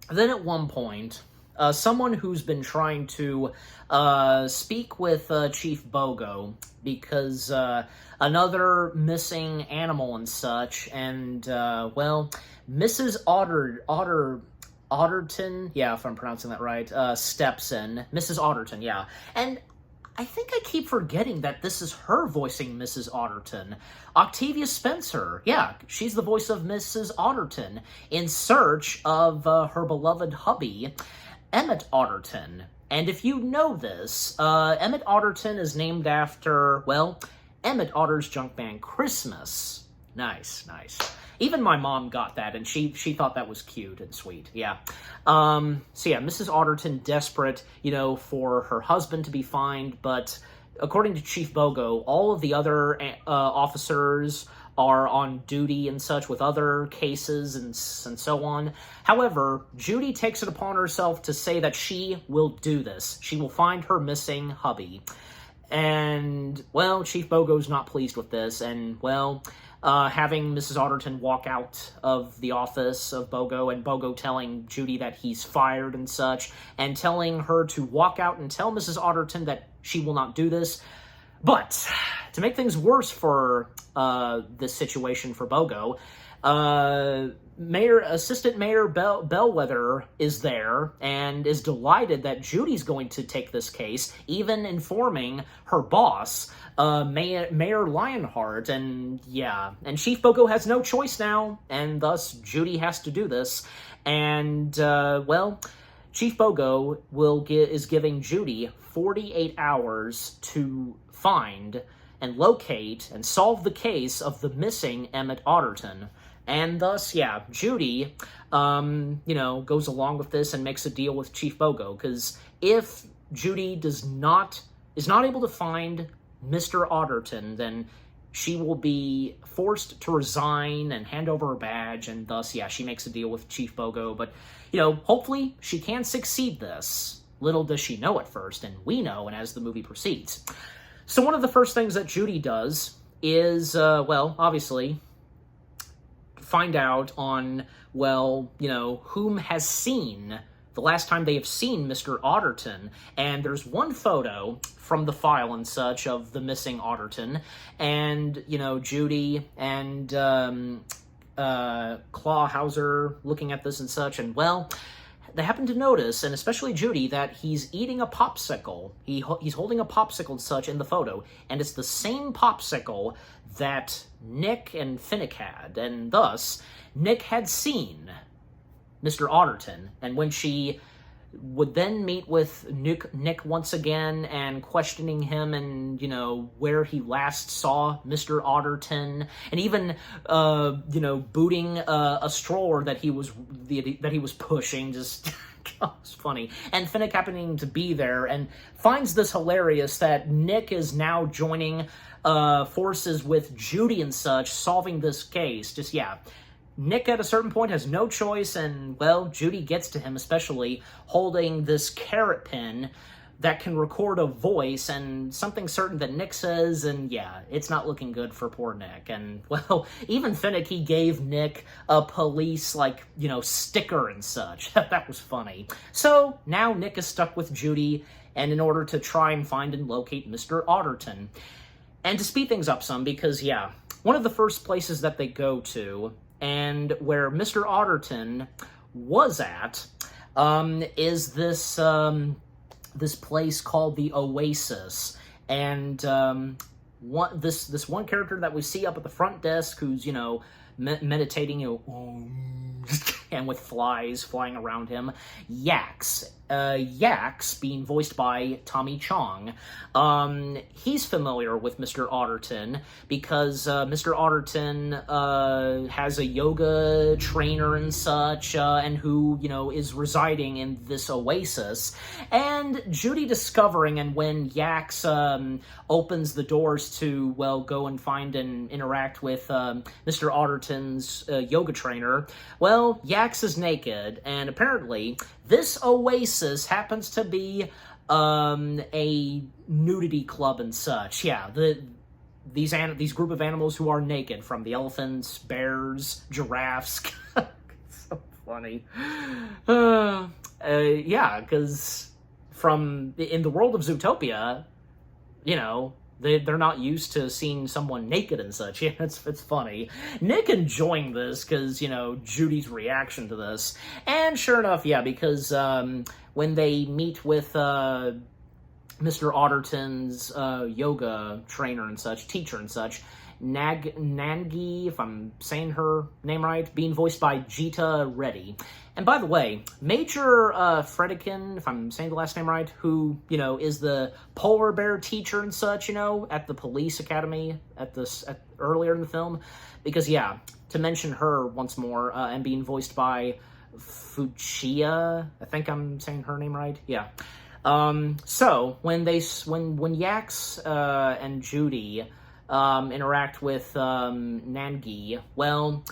Then at one point, someone who's been trying to speak with Chief Bogo, because another missing animal and such, and, Mrs. Otterton, yeah, if I'm pronouncing that right, steps in. Mrs. Otterton, yeah. And I think I keep forgetting that this is her voicing Mrs. Otterton. Octavia Spencer, yeah, she's the voice of Mrs. Otterton in search of her beloved hubby, Emmett Otterton. And if you know this, Emmett Otterton is named after, Emmett Otter's junk band Christmas. Nice, nice. Even my mom got that, and she thought that was cute and sweet, yeah. So yeah, Mrs. Otterton desperate, for her husband to be fined, but according to Chief Bogo, all of the other officers are on duty and such with other cases and so on. However, Judy takes it upon herself to say that she will do this. She will find her missing hubby. And, Chief Bogo's not pleased with this, and, having Mrs. Otterton walk out of the office of Bogo, and Bogo telling Judy that he's fired and such, and telling her to walk out and tell Mrs. Otterton that she will not do this. But, to make things worse for this situation for Bogo, Assistant Mayor Bellwether is there and is delighted that Judy's going to take this case, even informing her boss, Mayor Lionheart, and yeah, and Chief Bogo has no choice now, and thus Judy has to do this, and, Chief Bogo is giving Judy 48 hours to find and locate and solve the case of the missing Emmett Otterton. And thus, yeah, Judy, goes along with this and makes a deal with Chief Bogo, because if Judy is not able to find Mr. Otterton, then she will be forced to resign and hand over her badge, and thus, yeah, she makes a deal with Chief Bogo, but, hopefully she can succeed this. Little does she know at first, and we know, and as the movie proceeds. So one of the first things that Judy does is, obviously, find out on, whom has seen the last time they have seen Mr. Otterton, and there's one photo from the file and such of the missing Otterton, and, Judy and Clawhauser looking at this and such, and, they happen to notice, and especially Judy, that he's eating a popsicle. He's holding a popsicle and such in the photo, and it's the same popsicle that Nick and Finnick had, and thus, Nick had seen Mr. Otterton, and when she would then meet with Nick once again and questioning him and, you know, where he last saw Mr. Otterton, and even, you know, booting a stroller that he was pushing, just... it's funny. And Finnick happening to be there and finds this hilarious that Nick is now joining forces with Judy and such, solving this case. Just, yeah. Nick, at a certain point, has no choice, and, well, Judy gets to him, especially holding this carrot pin that can record a voice and something certain that Nick says, and, yeah, it's not looking good for poor Nick. And, well, even Finnick, he gave Nick a police, like, you know, sticker and such. That was funny. So, now Nick is stuck with Judy, and in order to try and find and locate Mr. Otterton. And to speed things up some, because, yeah, one of the first places that they go to, and where Mr. Otterton was at, is this this place called the Oasis. And this one character that we see up at the front desk, who's, you know, meditating, you know, and with flies flying around him, Yax. Yax, being voiced by Tommy Chong, he's familiar with Mr. Otterton because Mr. Otterton has a yoga trainer and such, and who, you know, is residing in this oasis. And Judy discovering, and when Yax opens the doors to, well, go and find and interact with Mr. Otterton's yoga trainer, well, Yax is naked, and apparently this oasis happens to be a nudity club and such. Yeah, these group of animals who are naked, from the elephants, bears, giraffes. So funny. Yeah, because in the world of Zootopia, you know, they're not used to seeing someone naked and such. Yeah, it's funny. Nick enjoying this because, you know, Judy's reaction to this. And sure enough, yeah, because when they meet with Mr. Otterton's yoga trainer and such, teacher and such, Nangi, if I'm saying her name right, being voiced by Jita Reddy. And by the way, Major Fredkin, if I'm saying the last name right, who, you know, is the polar bear teacher and such, you know, at the police academy earlier in the film. Because, yeah, to mention her once more, and being voiced by Fuchiya, I think I'm saying her name right, yeah. So, when Yax and Judy interact with Nangi, well,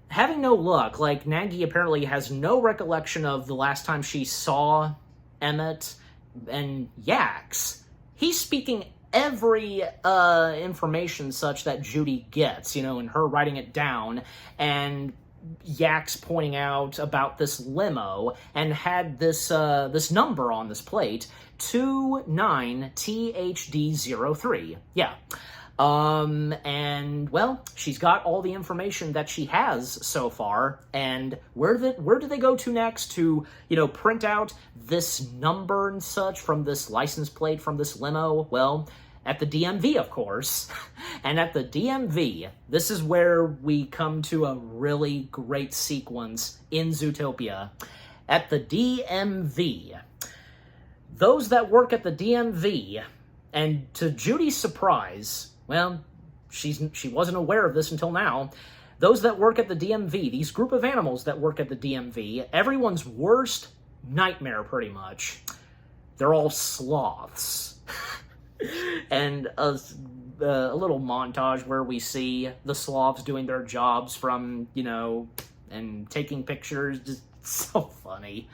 having no luck, like, Nangi apparently has no recollection of the last time she saw Emmett, and Yax, he's speaking every information such that Judy gets, you know, and her writing it down, and Yax pointing out about this limo, and had this this number on this plate, 29THD03. Yeah. And, well, she's got all the information that she has so far, and where do they go to next to, you know, print out this number and such from this license plate from this limo? Well, at the DMV, of course. And at the DMV, this is where we come to a really great sequence in Zootopia. At the DMV, those that work at the DMV, and to Judy's surprise, well, she wasn't aware of this until now, those that work at the DMV, these group of animals that work at the DMV, everyone's worst nightmare, pretty much, they're all sloths. And a little montage where we see the sloths doing their jobs from, you know, and taking pictures, just so funny.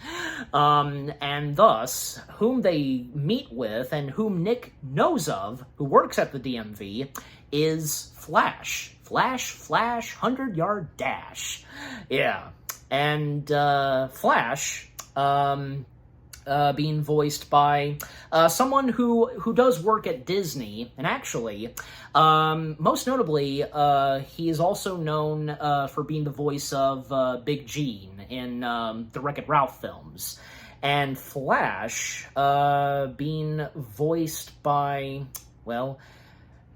And thus, whom they meet with and whom Nick knows of, who works at the DMV, is Flash. Flash, 100-yard dash. Yeah. And Flash, being voiced by someone who does work at Disney, and actually, most notably, he is also known for being the voice of Big Gene in the Wreck-It Ralph films. And Flash, being voiced by, well,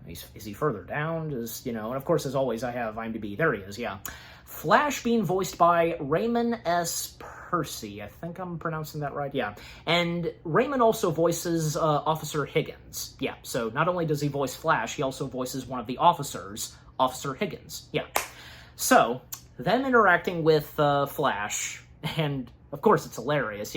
is he further down? And of course, as always, I have IMDb. There he is, yeah. Flash being voiced by Raymond S. Percy. I think I'm pronouncing that right, yeah. And Raymond also voices Officer Higgins. Yeah, so not only does he voice Flash, he also voices one of the officers, Officer Higgins. Yeah. So, them interacting with Flash, and of course it's hilarious,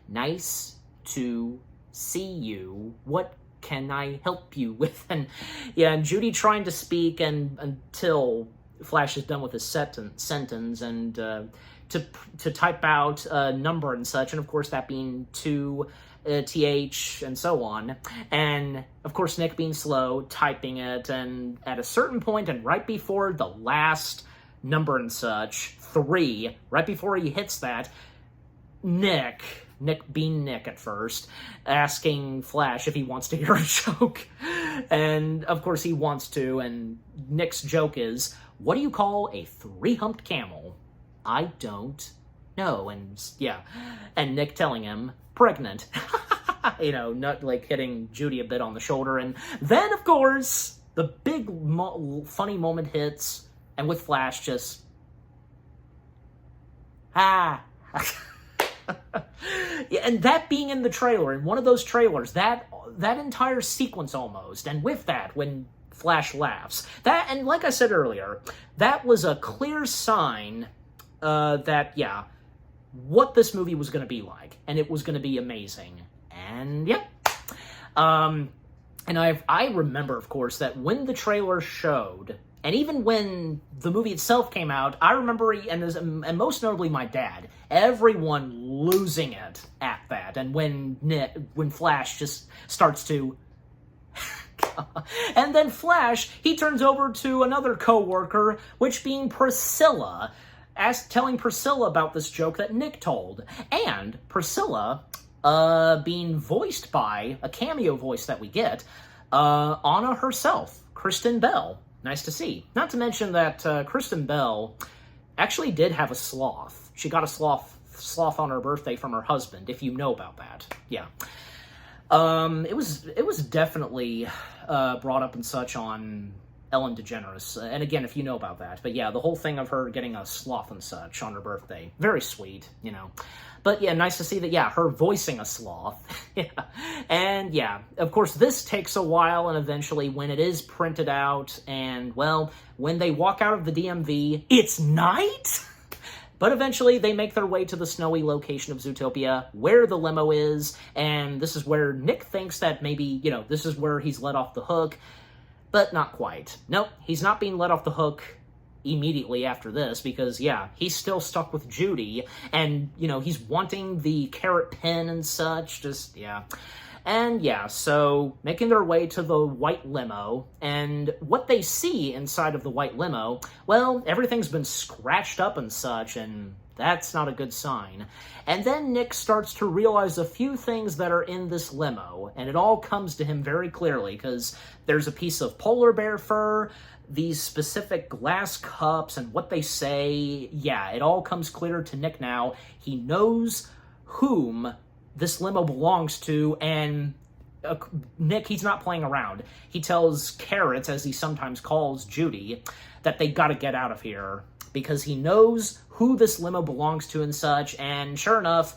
nice to see you. What can I help you with? And yeah, and Judy trying to speak until Flash is done with his sentence and to type out a number and such, and of course that being 2 TH and so on, and of course Nick being slow typing it, and at a certain point and right before the last number and such, 3, right before he hits that, Nick being Nick at first, asking Flash if he wants to hear a joke. And of course he wants to, and Nick's joke is, what do you call a 3-humped camel? I don't know. And yeah, and Nick telling him, pregnant. Not like hitting Judy a bit on the shoulder. And then, of course, the big funny moment hits, and with Flash just, yeah, and that being in the trailer, in one of those trailers, that entire sequence almost, and with that, when Flash laughs, that, and like I said earlier, that was a clear sign that, yeah, what this movie was going to be like, and it was going to be amazing, and yeah. And I remember, of course, that when the trailer showed, and even when the movie itself came out, I remember, and most notably my dad, everyone losing it at that. And when Flash just starts to, and then Flash, he turns over to another co-worker, which being Priscilla, telling Priscilla about this joke that Nick told, and Priscilla, being voiced by a cameo voice that we get, Anna herself, Kristen Bell. Nice to see. Not to mention that Kristen Bell actually did have a sloth. She got a sloth on her birthday from her husband, if you know about that. Yeah. It was definitely brought up and such on Ellen DeGeneres. And again, if you know about that. But yeah, the whole thing of her getting a sloth and such on her birthday. Very sweet, But yeah, nice to see that, yeah, her voicing a sloth. Yeah. And yeah, of course, this takes a while, and eventually when it is printed out, and well, when they walk out of the DMV, it's night? But eventually they make their way to the snowy location of Zootopia, where the limo is, and this is where Nick thinks that maybe, this is where he's let off the hook, but not quite. Nope, he's not being let off the hook immediately after this, because, yeah, he's still stuck with Judy, and, he's wanting the carrot pin and such, just, yeah. And, yeah, so, making their way to the white limo, and what they see inside of the white limo, well, everything's been scratched up and such, and that's not a good sign. And then Nick starts to realize a few things that are in this limo, and it all comes to him very clearly, because there's a piece of polar bear fur, these specific glass cups, and what they say, yeah, it all comes clear to Nick now. He knows whom this limo belongs to, and Nick, he's not playing around. He tells Carrot, as he sometimes calls Judy, that they gotta get out of here, because he knows who this limo belongs to and such, and sure enough,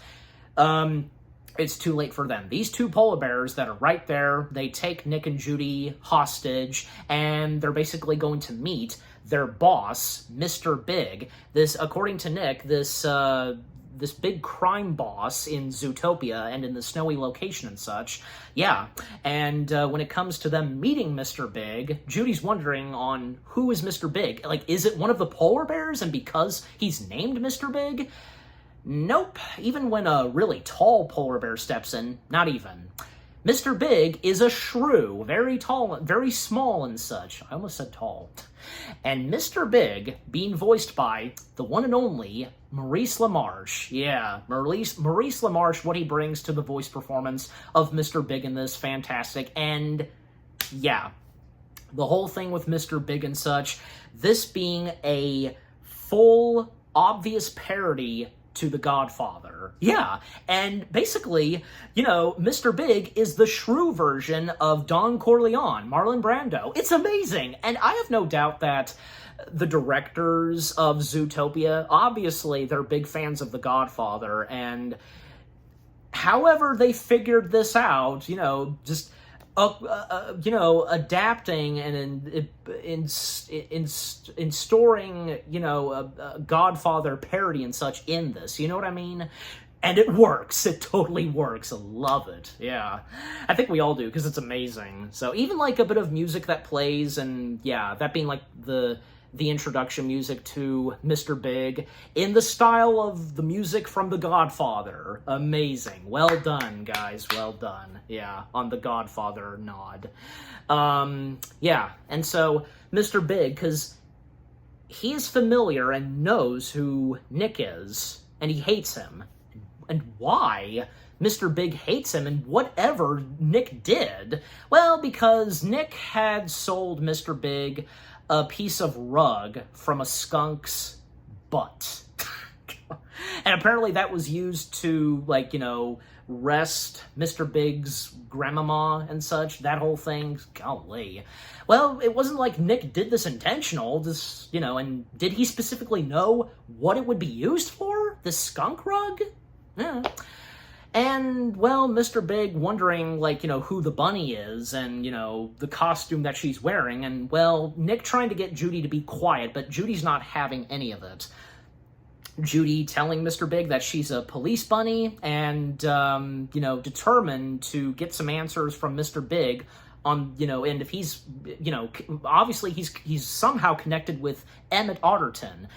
it's too late for them. These 2 polar bears that are right there, they take Nick and Judy hostage, and they're basically going to meet their boss, Mr. Big. This, according to Nick, this big crime boss in Zootopia and in the snowy location and such. Yeah, and when it comes to them meeting Mr. Big, Judy's wondering on who is Mr. Big. Like, is it one of the polar bears, and because he's named Mr. Big? Nope. Even when a really tall polar bear steps in, not even. Mr. Big is a shrew, very tall, very small and such. I almost said tall. And Mr. Big, being voiced by the one and only Maurice LaMarche, yeah, Maurice LaMarche, what he brings to the voice performance of Mr. Big in this, fantastic, and yeah, the whole thing with Mr. Big and such, this being a full, obvious parody to The Godfather. Yeah, and basically, you know, Mr. Big is the shrew version of Don Corleone, Marlon Brando. It's amazing, and I have no doubt that the directors of Zootopia, obviously, they're big fans of The Godfather, and however they figured this out, you know, just you know, adapting and in storing, you know, a Godfather parody and such in this, you know what I mean? And it works. It totally works. I love it. Yeah. I think we all do, because it's amazing. So even, like, a bit of music that plays, and, yeah, that being, like, the introduction music to Mr. Big in the style of the music from The Godfather. Amazing. Well done, guys. Well done. Yeah, on The Godfather nod. Yeah, and so Mr. Big, because he is familiar and knows who Nick is, and he hates him. And why Mr. Big hates him and whatever Nick did? Well, because Nick had sold Mr. Big a piece of rug from a skunk's butt. And apparently that was used to, like, you know, rest Mr. Big's grandmama and such, that whole thing. Golly. Well, it wasn't like Nick did this intentional, just, you know, and did he specifically know what it would be used for? The skunk rug? Yeah. And, well, Mr. Big wondering, like, you know, who the bunny is and, you know, the costume that she's wearing. And, well, Nick trying to get Judy to be quiet, but Judy's not having any of it. Judy telling Mr. Big that she's a police bunny and, you know, determined to get some answers from Mr. Big on, you know, and if he's, you know, obviously he's somehow connected with Emmett Otterton.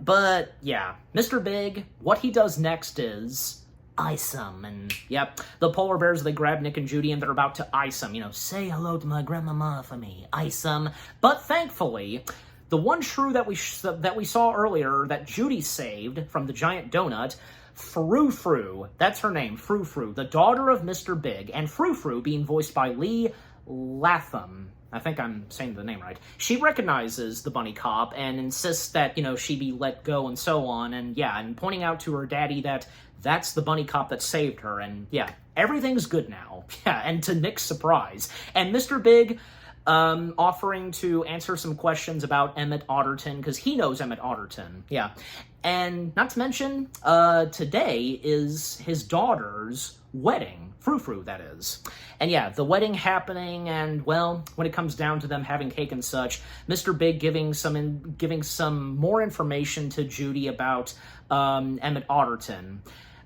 But, yeah, Mr. Big, what he does next is ice him, and yep, the polar bears, they grab Nick and Judy and they're about to ice him, you know, say hello to my grandmama for me, ice him. But thankfully, the one shrew that we saw earlier that Judy saved from the giant donut, Frou-Frou, that's her name, Frou-Frou, the daughter of Mr. Big, and Frou-Frou being voiced by Lee Latham. I think I'm saying the name right. She recognizes the bunny cop and insists that, you know, she be let go and so on, and yeah, and pointing out to her daddy that that's the bunny cop that saved her, and yeah, everything's good now. Yeah, and to Nick's surprise. And Mr. Big offering to answer some questions about Emmett Otterton, because he knows Emmett Otterton. Yeah. And not to mention, today is his daughter's wedding. Frou-Frou, that is. And yeah, the wedding happening, and well, when it comes down to them having cake and such, Mr. Big giving some more information to Judy about Emmett Otterton.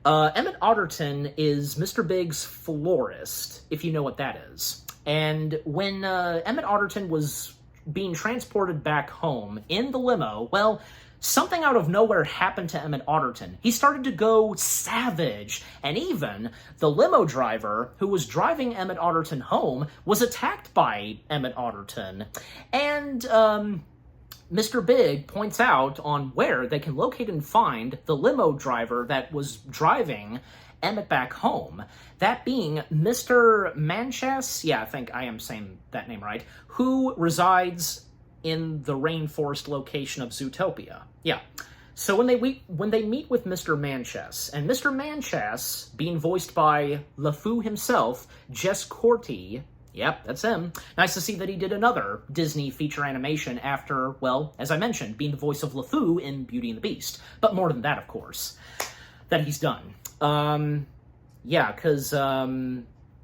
Emmett Otterton is Mr. Big's florist, if you know what that is. And when Emmett Otterton was being transported back home in the limo, well, something out of nowhere happened to Emmett Otterton. He started to go savage, and even the limo driver who was driving Emmett Otterton home was attacked by Emmett Otterton. And Mr. Big points out on where they can locate and find the limo driver that was driving Emmett back home. That being Mr. Manchas, yeah, I think I am saying that name right, who resides in the rainforest location of Zootopia. Yeah. So when they meet with Mr. Manchas, and Mr. Manchas, being voiced by LeFou himself, Jess Corti, yep, that's him. Nice to see that he did another Disney feature animation after, well, as I mentioned, being the voice of LeFou in Beauty and the Beast. But more than that, of course, that he's done. Yeah, because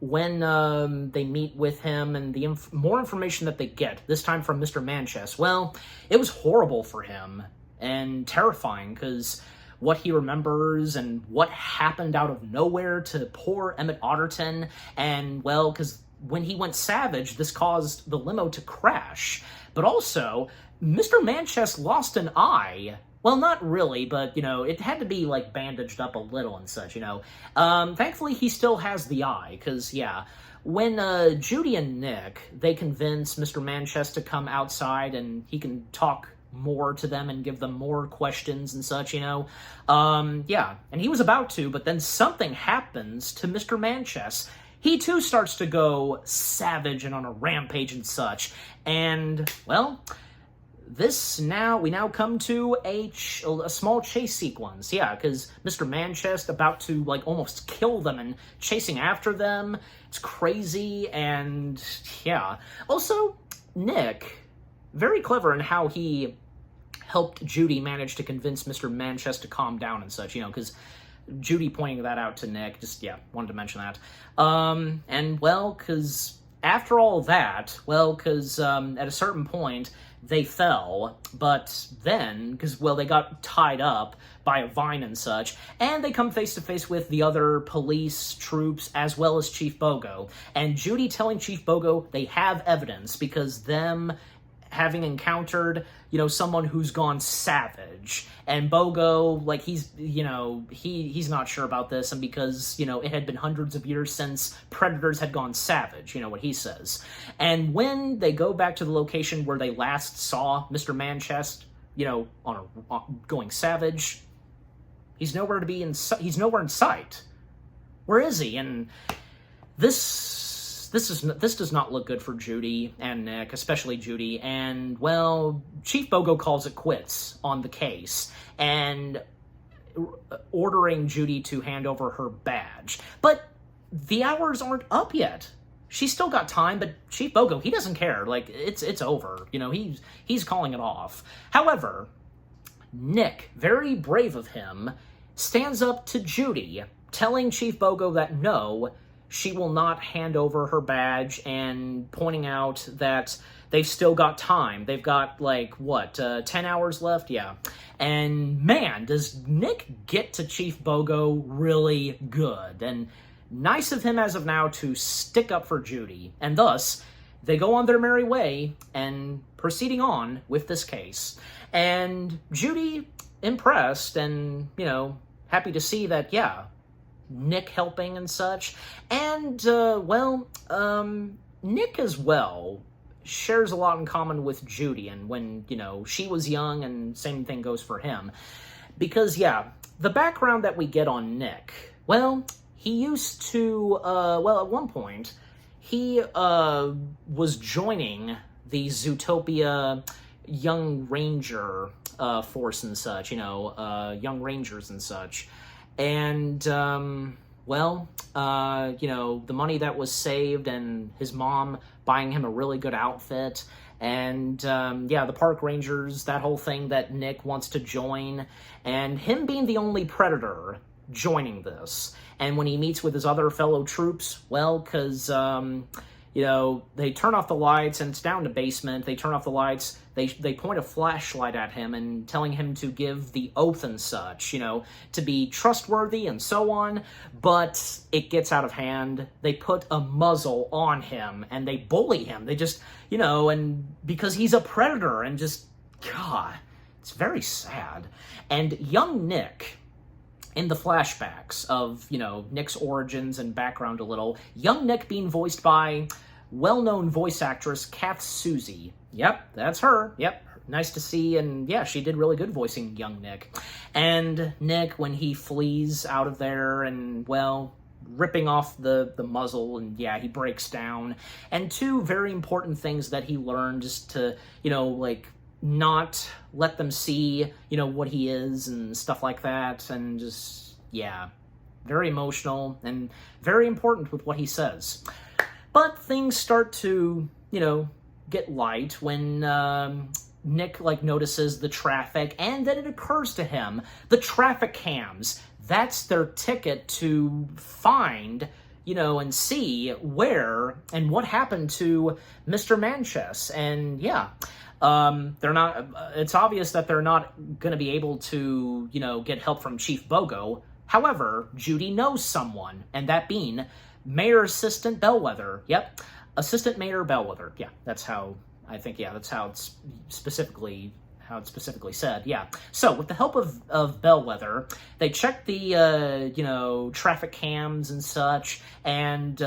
when they meet with him and the more information that they get, this time from Mr. Manchas, well, it was horrible for him and terrifying, because what he remembers and what happened out of nowhere to poor Emmett Otterton, and, well, because when he went savage, this caused the limo to crash. But also, Mr. Manchas lost an eye. Well, not really, but, you know, it had to be, like, bandaged up a little and such, you know. Thankfully, he still has the eye, because, yeah, when Judy and Nick, they convince Mr. Manchas to come outside and he can talk more to them and give them more questions and such, you know. Yeah, and he was about to, but then something happens to Mr. Manchess. He too starts to go savage and on a rampage and such. And, well, we now come to a small chase sequence. Yeah, because Mr. Manchess about to, like, almost kill them and chasing after them. It's crazy, and, yeah. Also, Nick, very clever in how he helped Judy manage to convince Mr. Manchess to calm down and such, you know, because Judy pointing that out to Nick, just, yeah, wanted to mention that. And, well, because after all that, well, because at a certain point, they fell, but then, because, well, they got tied up by a vine and such, and they come face to face with the other police troops as well as Chief Bogo. And Judy telling Chief Bogo they have evidence because them having encountered, you know, someone who's gone savage. And Bogo, like, he's, you know, he's not sure about this, and because, you know, it had been hundreds of years since predators had gone savage, you know what he says. And when they go back to the location where they last saw Mr. Manchess, you know, going savage, he's nowhere in sight. Where is he? And this does not look good for Judy and Nick, especially Judy, and, well, Chief Bogo calls it quits on the case, and ordering Judy to hand over her badge. But the hours aren't up yet. She's still got time, but Chief Bogo, he doesn't care. Like, it's over. You know, he's calling it off. However, Nick, very brave of him, stands up to Judy, telling Chief Bogo that no, she will not hand over her badge, and pointing out that they've still got time. They've got, like, what, 10 hours left? Yeah. And, man, does Nick get to Chief Bogo really good. And nice of him as of now to stick up for Judy. And thus, they go on their merry way and proceeding on with this case. And Judy, impressed and, you know, happy to see that, yeah, Nick helping and such. And, Nick as well shares a lot in common with Judy, and when, you know, she was young, and same thing goes for him. Because, yeah, the background that we get on Nick, well, he used to, at one point, he was joining the Zootopia Young Ranger force and such, you know, Young Rangers and such. And, you know, the money that was saved and his mom buying him a really good outfit. And, the park rangers, that whole thing that Nick wants to join. And him being the only predator joining this. And when he meets with his other fellow troops, well, because, you know, they turn off the lights and it's down to basement. They turn off the lights. They point a flashlight at him and telling him to give the oath and such, you know, to be trustworthy and so on. But it gets out of hand. They put a muzzle on him and they bully him. They just, you know, and because he's a predator and just, God, it's very sad. And young Nick, in the flashbacks of, you know, Nick's origins and background a little, young Nick being voiced by well-known voice actress Kath Soucie. Yep, that's her. Yep, nice to see, and yeah, she did really good voicing young Nick. And Nick, when he flees out of there and, well, ripping off the muzzle, and yeah, he breaks down. And two very important things that he learned just to, you know, like, not let them see, you know, what he is and stuff like that, and just, yeah, very emotional and very important with what he says. But things start to, you know, get light when Nick, like, notices the traffic, and then it occurs to him, the traffic cams, that's their ticket to find, you know, and see where and what happened to Mr. Manchess. And yeah, they're not, it's obvious that they're not going to be able to, you know, get help from Chief Bogo. However, Judy knows someone, and that being Mayor Assistant Bellwether. Yep, Assistant Mayor Bellwether. Yeah, that's how, I think, yeah, that's how it's specifically how it specifically said, yeah. So, with the help of Bellwether, they check the, traffic cams and such, and,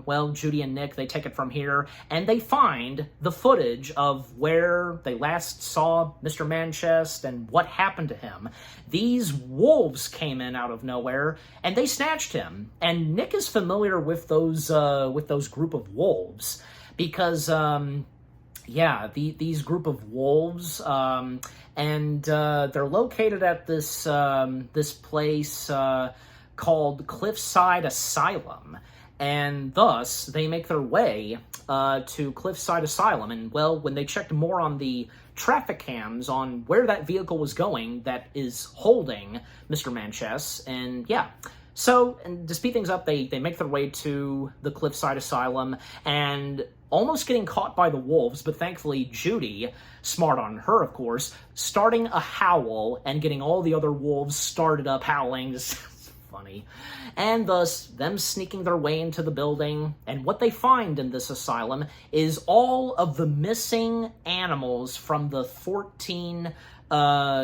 well, Judy and Nick, they take it from here, and they find the footage of where they last saw Mr. Manchest and what happened to him. These wolves came in out of nowhere, and they snatched him, and Nick is familiar with those group of wolves, because, these group of wolves, and they're located at this place called Cliffside Asylum, and thus they make their way to Cliffside Asylum. And well, when they checked more on the traffic cams on where that vehicle was going, that is holding Mr. Manchest, and yeah. So, and to speed things up, they make their way to the Cliffside Asylum, and almost getting caught by the wolves, but thankfully Judy, smart on her of course, starting a howl and getting all the other wolves started up howling. Just funny. And thus, them sneaking their way into the building, and what they find in this asylum is all of the missing animals from the 14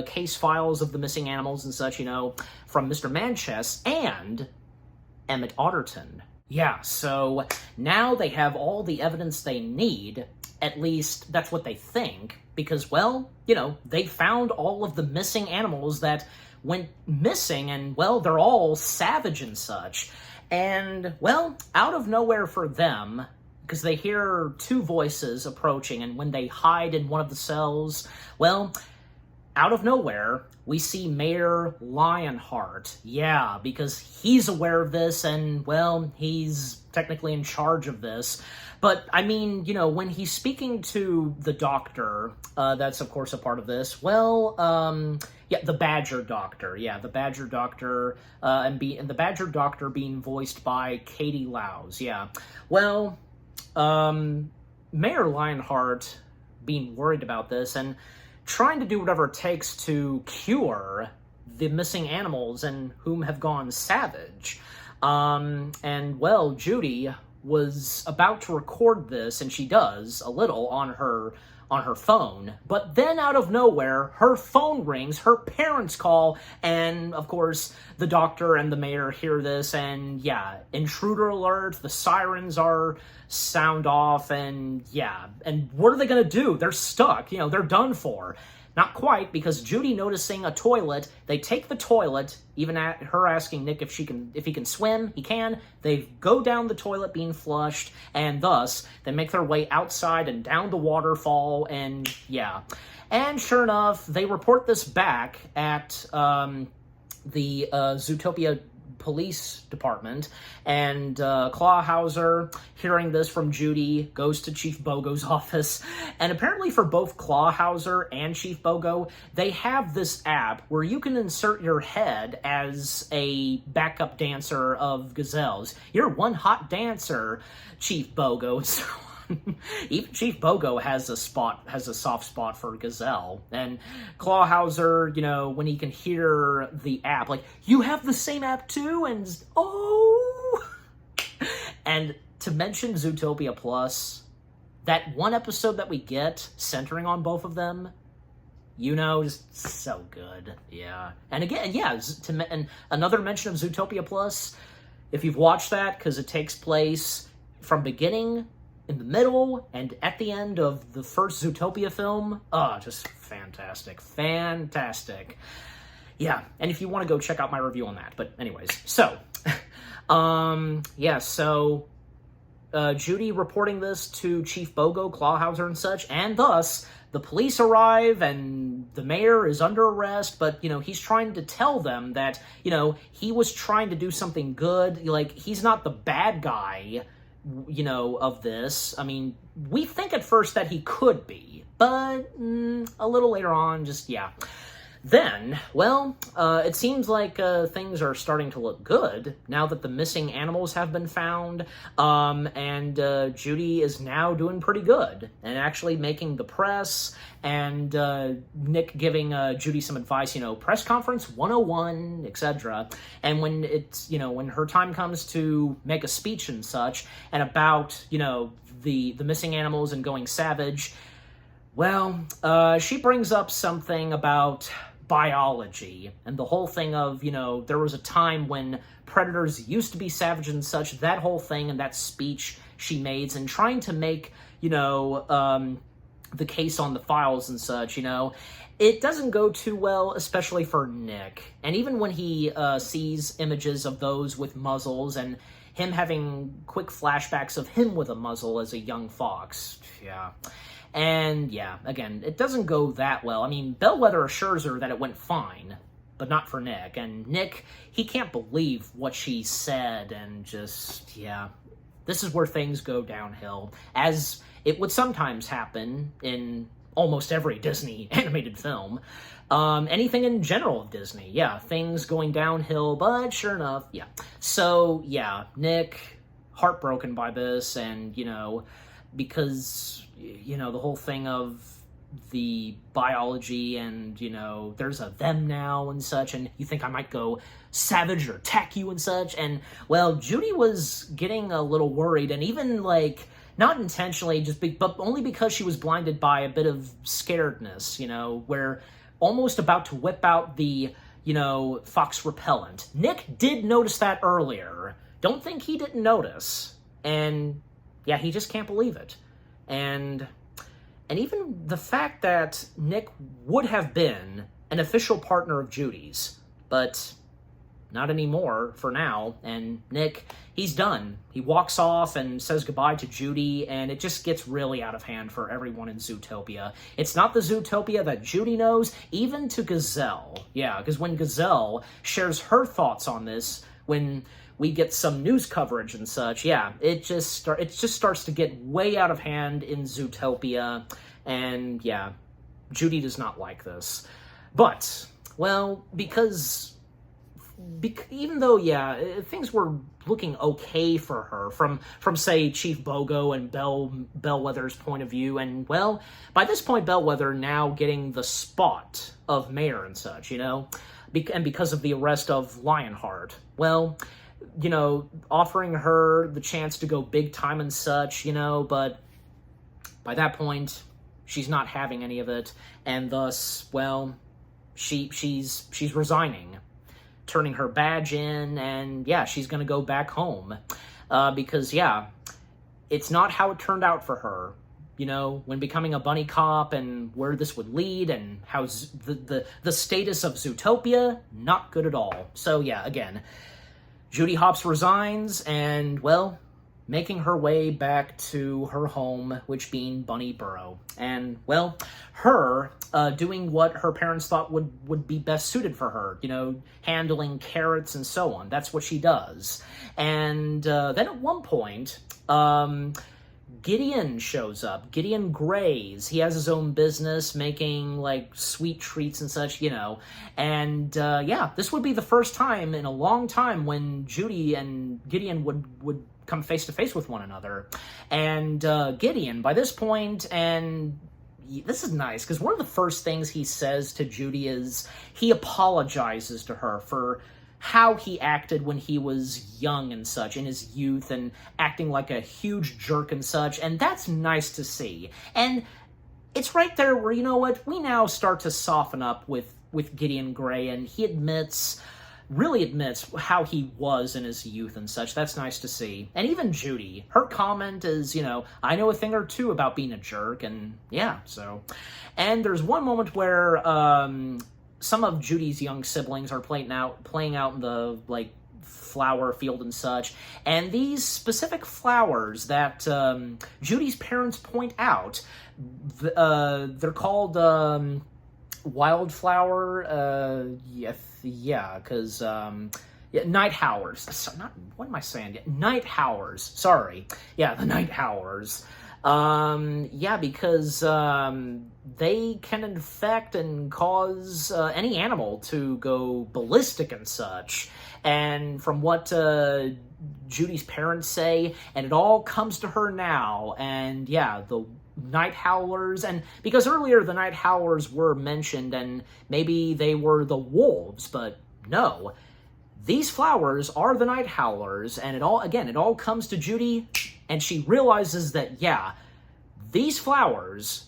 case files of the missing animals and such, from Mr. Manchest and Emmett Otterton. Yeah, so now they have all the evidence they need, at least that's what they think, because, well, they found all of the missing animals that went missing, and, well, they're all savage and such. And, well, out of nowhere for them, because they hear two voices approaching, and when they hide in one of the cells, well, out of nowhere, we see Mayor Lionheart. Yeah, because he's aware of this, and, well, he's technically in charge of this. But, I mean, when he's speaking to the doctor, that's, of course, a part of this, well, the Badger Doctor. Yeah, the Badger Doctor, and the Badger Doctor being voiced by Katie Lowes. Yeah. Well, Mayor Lionheart being worried about this, and trying to do whatever it takes to cure the missing animals and whom have gone savage. And, well, Judy was about to record this, and she does, a little, on her phone, but then out of nowhere, her phone rings, her parents call, and, of course, the doctor and the mayor hear this, and, yeah, intruder alert, the sirens are sound off, and, yeah, and what are they gonna do? They're stuck, they're done for. Not quite, because Judy noticing a toilet, they take the toilet, even at her asking Nick if he can swim, he can. They go down the toilet being flushed, and thus, they make their way outside and down the waterfall, and yeah. And sure enough, they report this back at the Zootopia police department, and Clawhauser, hearing this from Judy, goes to Chief Bogo's office, and apparently for both Clawhauser and Chief Bogo, they have this app where you can insert your head as a backup dancer of gazelles. You're one hot dancer, Chief Bogo, so even Chief Bogo has a soft spot for Gazelle. And Clawhauser, when he can hear the app, like, you have the same app too? And, oh! And to mention Zootopia Plus, that one episode that we get centering on both of them, is so good. Yeah. And again, yeah, and another mention of Zootopia Plus, if you've watched that, because it takes place from beginning, in the middle, and at the end of the first Zootopia film. Just fantastic. Fantastic. Yeah, and if you want to go check out my review on that. But anyways, so, Judy reporting this to Chief Bogo, Clawhauser, and such, and thus, the police arrive, and the mayor is under arrest, but, he's trying to tell them that, he was trying to do something good, like, he's not the bad guy, of this. I mean, we think at first that he could be, but a little later on, just, yeah. Then, well, it seems like things are starting to look good now that the missing animals have been found, and Judy is now doing pretty good and actually making the press, and Nick giving Judy some advice, press conference 101, etc. And when it's, when her time comes to make a speech and such, and about, the missing animals and going savage, Well, she brings up something about biology and the whole thing of, there was a time when predators used to be savage and such, that whole thing and that speech she made, and trying to make, the case on the files and such, it doesn't go too well, especially for Nick. And even when he sees images of those with muzzles and him having quick flashbacks of him with a muzzle as a young fox, yeah. And yeah, again, it doesn't go that well. I mean, Bellwether assures her that it went fine, but not for Nick. And Nick, he can't believe what she said, and just, yeah. This is where things go downhill, as it would sometimes happen in almost every Disney animated film. Anything in general of Disney, yeah, things going downhill, but sure enough, yeah. So, yeah, Nick, heartbroken by this, and, because, the whole thing of the biology and, there's a them now and such, and you think I might go savage or attack you and such, and, well, Judy was getting a little worried, and even, not intentionally, but only because she was blinded by a bit of scaredness, where almost about to whip out the, fox repellent. Nick did notice that earlier. Don't think he didn't notice. And, yeah, he just can't believe it. And even the fact that Nick would have been an official partner of Judy's, but not anymore for now, and Nick, he's done. He walks off and says goodbye to Judy, and it just gets really out of hand for everyone in Zootopia. It's not the Zootopia that Judy knows, even to Gazelle. Yeah, because when Gazelle shares her thoughts on this, when we get some news coverage and such, yeah, it just starts to get way out of hand in Zootopia, and yeah, Judy does not like this. But, well, because even though, yeah, things were looking okay for her from say, Chief Bogo and Bellwether's point of view, and, well, by this point, Bellwether now getting the spot of mayor and such, and because of the arrest of Lionheart, well, offering her the chance to go big time and such, but by that point, she's not having any of it, and thus, well, she's resigning, turning her badge in, and yeah, she's gonna go back home, because yeah, it's not how it turned out for her, when becoming a bunny cop, and where this would lead, and how the status of Zootopia, not good at all. So yeah, again, Judy Hopps resigns, and, well, making her way back to her home, which being Bunny Burrow. And, well, her doing what her parents thought would be best suited for her, handling carrots and so on. That's what she does. And then at one point, Gideon shows up. Gideon Grays. He has his own business making, sweet treats and such, And, yeah, this would be the first time in a long time when Judy and Gideon would come face-to-face with one another. And Gideon, by this point, and this is nice, because one of the first things he says to Judy is he apologizes to her for how he acted when he was young and such, in his youth, and acting like a huge jerk and such, and that's nice to see. And it's right there where, we now start to soften up with Gideon Gray, and he really admits how he was in his youth and such. That's nice to see. And even Judy, her comment is, I know a thing or two about being a jerk, and yeah, so. And there's one moment where some of Judy's young siblings are playing out in the, flower field and such, and these specific flowers that Judy's parents point out, they're called wildflower, because night howers. What am I saying? Night howers. Sorry. Yeah, the night howers. Because they can infect and cause any animal to go ballistic and such. And from what Judy's parents say, and it all comes to her now, and yeah, the night howlers, and because earlier the night howlers were mentioned, and maybe they were the wolves, but no, these flowers are the night howlers, and it all comes to Judy, and she realizes that, yeah, these flowers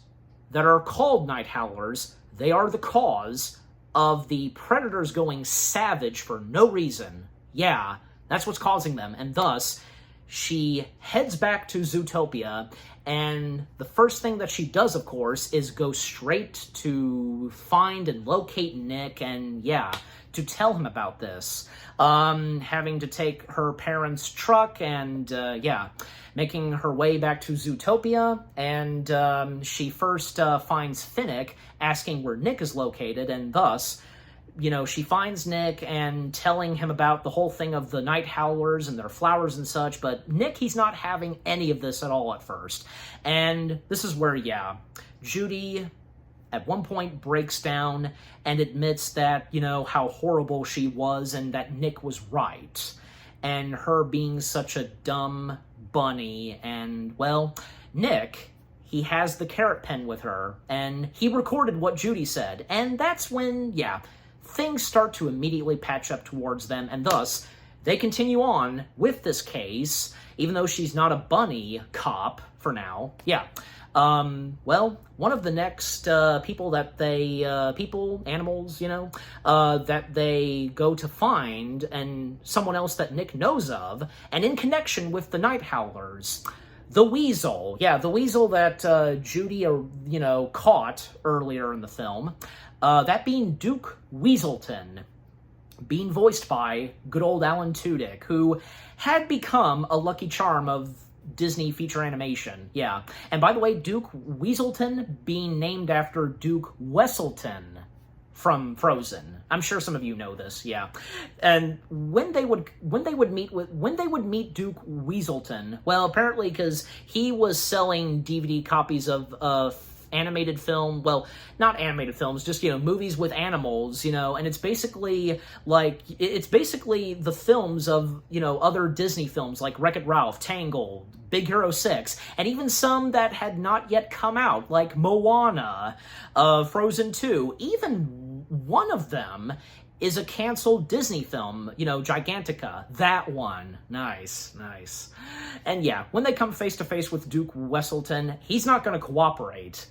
that are called night howlers, they are the cause of the predators going savage for no reason. Yeah, that's what's causing them, and thus, she heads back to Zootopia, and the first thing that she does, of course, is go straight to find and locate Nick, and yeah, to tell him about this. Having to take her parents' truck and, yeah, making her way back to Zootopia, and she first finds Finnick asking where Nick is located, and thus, you know, she finds Nick and telling him about the whole thing of the night howlers and their flowers and such, but Nick, he's not having any of this at all at first. And this is where, yeah, Judy at one point breaks down and admits that, you know, how horrible she was and that Nick was right. And her being such a dumb bunny, and, well, Nick, he has the carrot pen with her, and he recorded what Judy said, and that's when, yeah, things start to immediately patch up towards them, and thus, they continue on with this case, even though she's not a bunny cop for now. Yeah. Well, one of the next people that they, animals, you know, that they go to find, and someone else that Nick knows of, and in connection with the night howlers, the weasel. Yeah, the weasel that Judy, you know, caught earlier in the film. That being Duke Weaselton, being voiced by good old Alan Tudyk, who had become a lucky charm of Disney feature animation. Yeah. And by the way, Duke Weaselton being named after Duke Weselton from Frozen. I'm sure some of you know this, yeah. And when they would meet Duke Weaselton, well, apparently because he was selling DVD copies of animated film, well, not animated films, just, you know, movies with animals, you know, and it's basically the films of, you know, other Disney films like Wreck-It Ralph, Tangled, Big Hero 6, and even some that had not yet come out, like Moana, Frozen 2. Even one of them is a canceled Disney film, you know, Gigantica. That one. Nice, nice. And yeah, when they come face to face with Duke Weselton, he's not going to cooperate.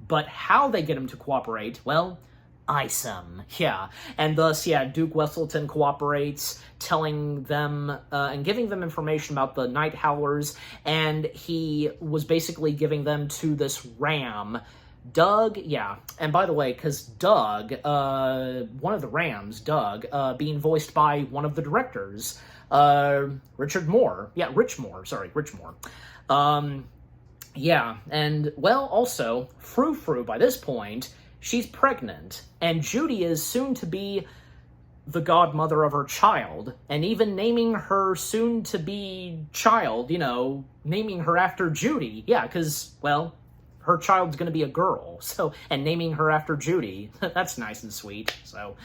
But how they get him to cooperate, well, ice him. Yeah. And thus, yeah, Duke Weselton cooperates, telling them and giving them information about the night howlers, and he was basically giving them to this ram, Doug. Yeah. And by the way, because Doug, one of the rams, Doug, being voiced by one of the directors, Richard Moore. Yeah, Rich Moore. Yeah, and, well, also, Frou-Frou, by this point, she's pregnant, and Judy is soon to be the godmother of her child, and even naming her soon-to-be child, you know, naming her after Judy. Yeah, because, well, her child's gonna be a girl, so, and naming her after Judy. That's nice and sweet, so,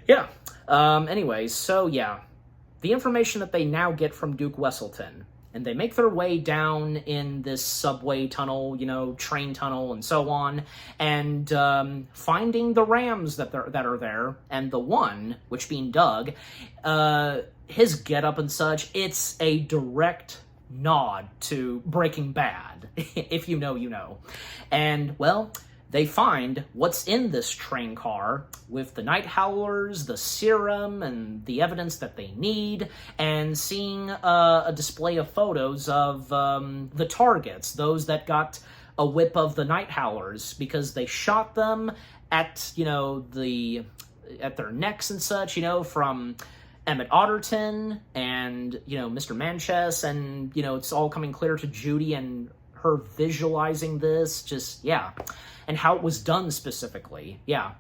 yeah. Anyways, so, yeah, the information that they now get from Duke Weselton, and they make their way down in this subway tunnel, you know, train tunnel, and so on, and finding the rams that are there, and the one, which being Doug, his getup and such, it's a direct nod to Breaking Bad. If you know, you know. And, well, they find what's in this train car with the night howlers, the serum, and the evidence that they need, and seeing a display of photos of the targets, those that got a whip of the night howlers, because they shot them at, you know, at their necks and such, you know, from Emmett Otterton and, you know, Mr. Manchess, and, you know, it's all coming clear to Judy and her visualizing this, just, yeah. And how it was done specifically, yeah.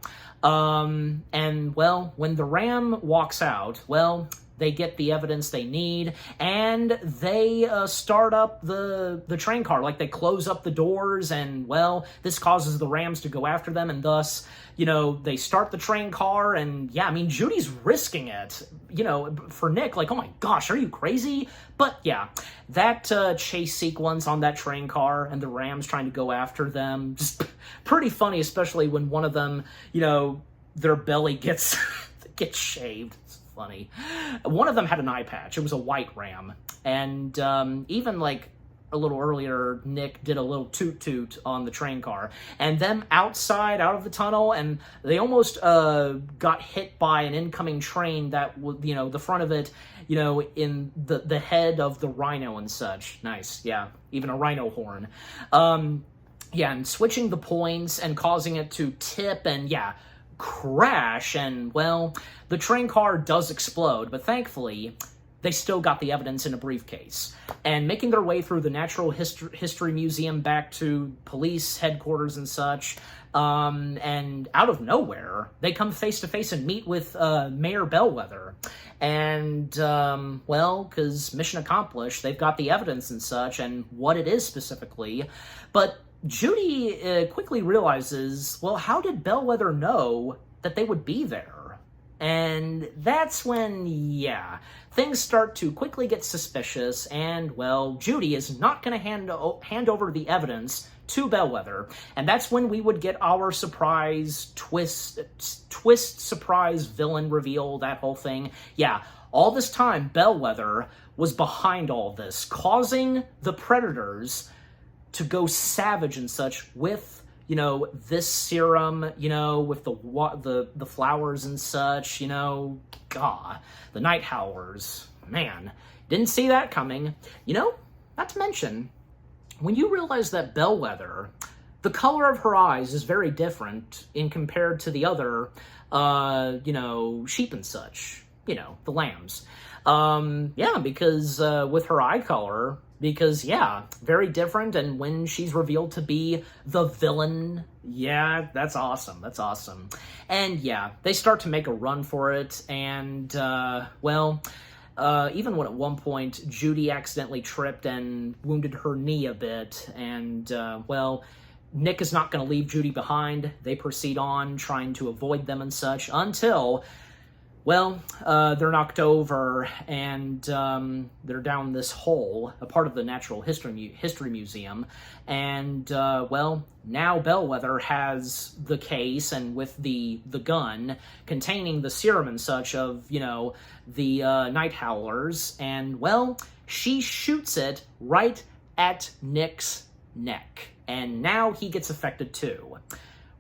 And, well, when the ram walks out, well, they get the evidence they need, and they start up the train car. Like, they close up the doors, and, well, this causes the rams to go after them, and thus, you know, they start the train car, and, yeah, I mean, Judy's risking it, you know, for Nick, like, oh my gosh, are you crazy? But, yeah, that chase sequence on that train car, and the rams trying to go after them, just pretty funny, especially when one of them, you know, their belly gets shaved. Funny. One of them had an eye patch. It was a white ram. And even, like, a little earlier, Nick did a little toot-toot on the train car, and them outside, out of the tunnel, and they almost got hit by an incoming train that, you know, the front of it, you know, in the head of the rhino and such. Nice, yeah, even a rhino horn. Yeah, and switching the points and causing it to tip and, yeah, crash, and, well, the train car does explode, but thankfully, they still got the evidence in a briefcase. And making their way through the Natural History Museum back to police headquarters and such, and out of nowhere, they come face to face and meet with Mayor Bellwether. And, well, because mission accomplished, they've got the evidence and such, and what it is specifically. But Judy quickly realizes, well, how did Bellwether know that they would be there? And that's when, yeah, things start to quickly get suspicious, and, well, Judy is not going to hand over the evidence to Bellwether, and that's when we would get our surprise twist, surprise villain reveal, that whole thing. Yeah, all this time, Bellwether was behind all this, causing the Predators to go savage and such with, you know, this serum, you know, with the flowers and such, you know, God, the night howlers, man, didn't see that coming. You know, not to mention, when you realize that Bellwether, the color of her eyes is very different in compared to the other, you know, sheep and such, you know, the lambs. Yeah, because with her eye color, because, yeah, very different, and when she's revealed to be the villain, yeah, that's awesome, that's awesome. And, yeah, they start to make a run for it, and, well, even when at one point Judy accidentally tripped and wounded her knee a bit, and, well, Nick is not going to leave Judy behind. They proceed on, trying to avoid them and such, until, well, they're knocked over, and they're down this hole, a part of the Natural History Museum, and, well, now Bellwether has the case, and with the gun containing the serum and such of, you know, the night howlers, and, well, she shoots it right at Nick's neck, and now he gets affected too.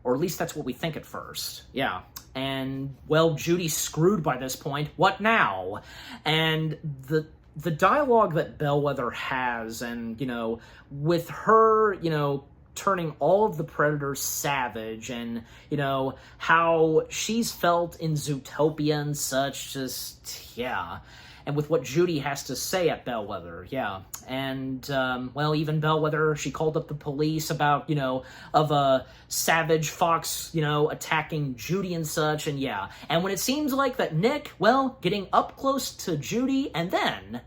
Or at least that's what we think at first. Yeah. And, well, Judy's screwed by this point. What now? And the dialogue that Bellwether has, and, you know, with her, you know, turning all of the Predators savage, and, you know, how she's felt in Zootopia and such, just, yeah. And with what Judy has to say at Bellwether, yeah. And, well, even Bellwether, she called up the police about, you know, of a savage fox, you know, attacking Judy and such, and yeah. And when it seems like that Nick, well, getting up close to Judy, and then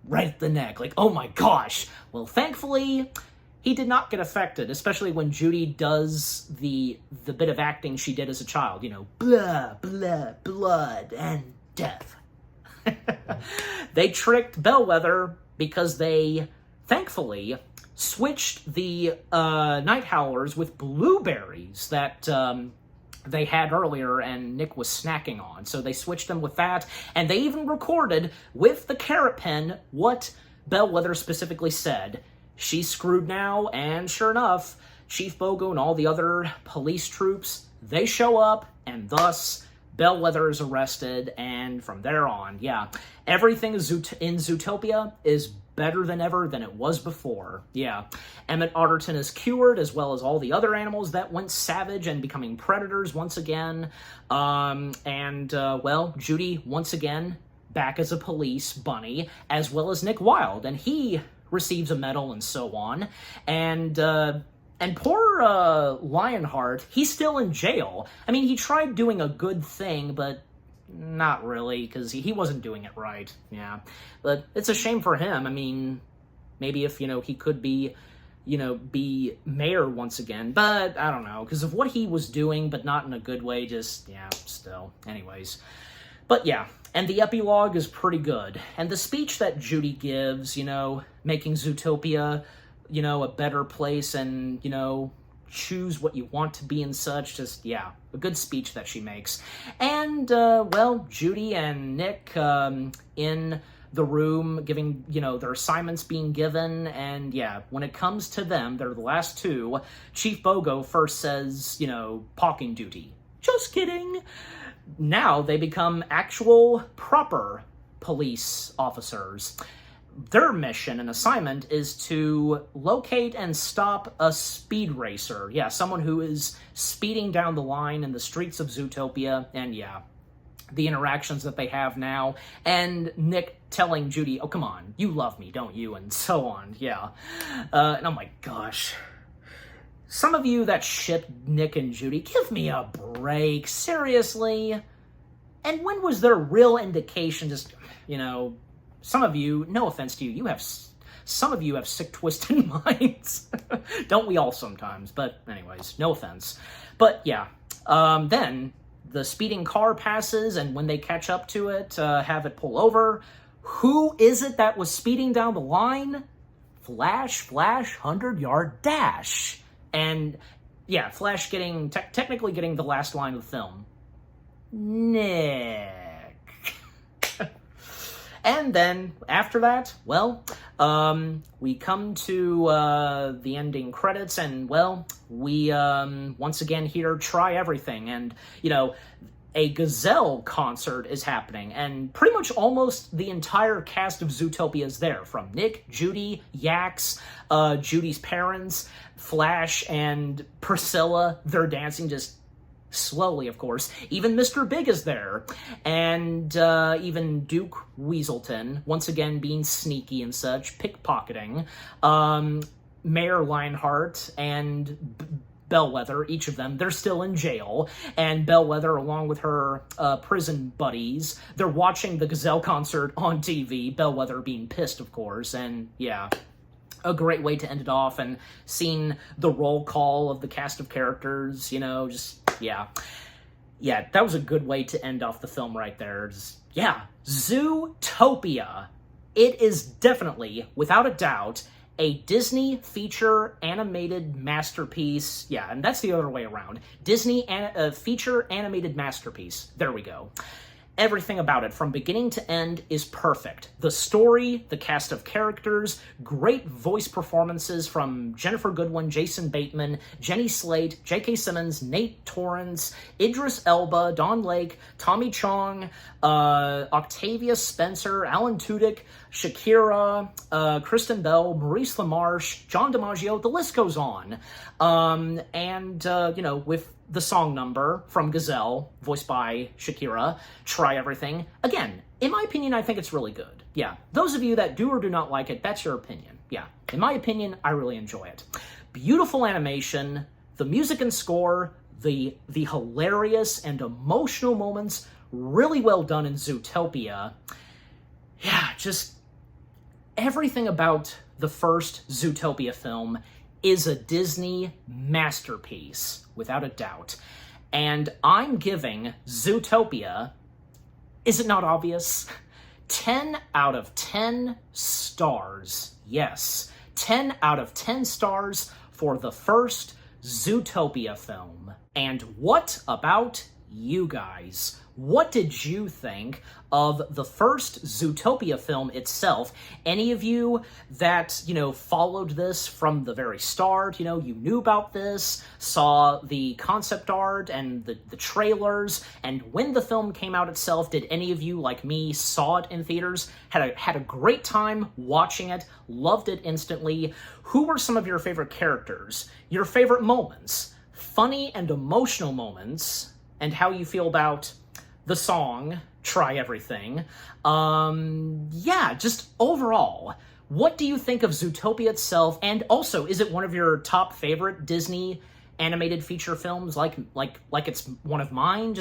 right at the neck, like, oh my gosh. Well, thankfully, he did not get affected, especially when Judy does the bit of acting she did as a child, you know, blah, blah, blood, and death. They tricked Bellwether because they, thankfully, switched the night howlers with blueberries that they had earlier and Nick was snacking on. So they switched them with that, and they even recorded with the carrot pen what Bellwether specifically said. She's screwed now, and sure enough, Chief Bogo and all the other police troops, they show up, and thus Bellwether is arrested, and from there on, yeah, everything in Zootopia is better than ever than it was before. Yeah, Emmett Otterton is cured, as well as all the other animals that went savage and becoming predators once again. Well, Judy, once again, back as a police bunny, as well as Nick Wilde, and he receives a medal and so on. And poor Lionheart, he's still in jail. I mean, he tried doing a good thing, but not really, because he wasn't doing it right. Yeah, but it's a shame for him. I mean, maybe if, you know, he could be, you know, be mayor once again, but I don't know, because of what he was doing, but not in a good way, just, yeah, still. Anyways. But yeah, and the epilogue is pretty good. And the speech that Judy gives, you know, making Zootopia, you know, a better place, and, you know, choose what you want to be and such, just, yeah, a good speech that she makes. And, well, Judy and Nick, in the room, giving, their assignments being given, and yeah, when it comes to them, they're the last two, Chief Bogo first says, parking duty. Just kidding. Now they become actual, proper police officers. Their mission and assignment is to locate and stop a speed racer. Yeah, someone who is speeding down the line in the streets of Zootopia, and yeah, the interactions that they have now, and Nick telling Judy, oh, come on, you love me, don't you? And so on, yeah. And oh my gosh. Some of you that ship Nick and Judy, give me a break, seriously? And when was there real indication, just, some of you, no offense to you, some of you have sick, twisted minds. Don't we all sometimes? But anyways, no offense. But yeah, then the speeding car passes, and when they catch up to it, have it pull over. Who is it that was speeding down the line? Flash, 100-yard dash. And yeah, Flash technically getting the last line of the film. Nick. And then, after that, well, we come to the ending credits, and, well, we once again hear Try Everything, and, a Gazelle concert is happening, and pretty much almost the entire cast of Zootopia is there, from Nick, Judy, Yax, Judy's parents, Flash, and Priscilla. They're dancing just slowly, of course. Even Mr. Big is there. And even Duke Weaselton, once again being sneaky and such, pickpocketing. Mayor Lionheart and Bellwether, each of them, they're still in jail. And Bellwether, along with her prison buddies, they're watching the Gazelle concert on TV. Bellwether being pissed, of course. And yeah, a great way to end it off, and seeing the roll call of the cast of characters, yeah, that was a good way to end off the film right there. Yeah, Zootopia. It is definitely, without a doubt, a Disney feature animated masterpiece. Yeah, and that's the other way around. Disney feature animated masterpiece. There we go. Everything about it, from beginning to end, is perfect. The story, the cast of characters, great voice performances from Jennifer Goodwin, Jason Bateman, Jenny Slate, J.K. Simmons, Nate Torrance, Idris Elba, Don Lake, Tommy Chong, Octavia Spencer, Alan Tudyk, Shakira, Kristen Bell, Maurice LaMarche, John DiMaggio, the list goes on. With the song number from Gazelle, voiced by Shakira, Try Everything. Again, in my opinion, I think it's really good. Yeah, those of you that do or do not like it, that's your opinion. Yeah, in my opinion, I really enjoy it. Beautiful animation, the music and score, the hilarious and emotional moments, really well done in Zootopia. Yeah, just everything about the first Zootopia film is a Disney masterpiece, without a doubt. And I'm giving Zootopia, is it not obvious? 10 out of 10 stars. Yes, 10 out of 10 stars for the first Zootopia film. And what about you guys? What did you think of the first Zootopia film itself? Any of you that, followed this from the very start, you knew about this, saw the concept art and the trailers, and when the film came out itself, did any of you, like me, saw it in theaters, had a great time watching it, loved it instantly? Who were some of your favorite characters? Your favorite moments? Funny and emotional moments? And how you feel about the song, Try Everything. Just overall, what do you think of Zootopia itself? And also, is it one of your top favorite Disney animated feature films, like it's one of mine?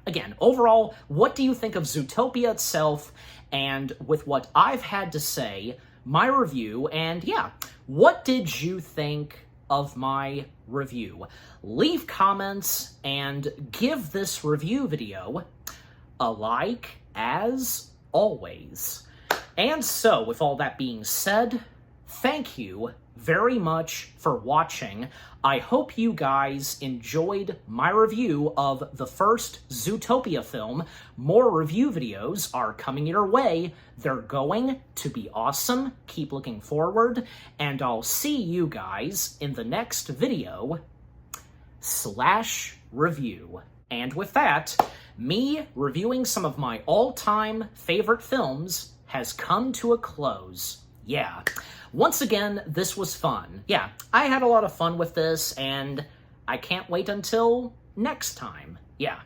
Again, overall, what do you think of Zootopia itself? And with what I've had to say, my review, and what did you think of my review? Leave comments and give this review video a like, as always. And so, with all that being said, thank you very much for watching. I hope you guys enjoyed my review of the first Zootopia film. More review videos are coming your way. They're going to be awesome. Keep looking forward, and I'll see you guys in the next video / review. And with that, me reviewing some of my all-time favorite films has come to a close. Yeah. Once again, this was fun. Yeah, I had a lot of fun with this, and I can't wait until next time. Yeah.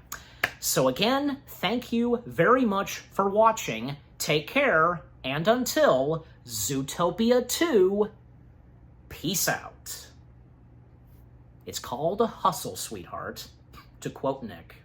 So again, thank you very much for watching. Take care, and until Zootopia 2, peace out. It's called a hustle, sweetheart, to quote Nick.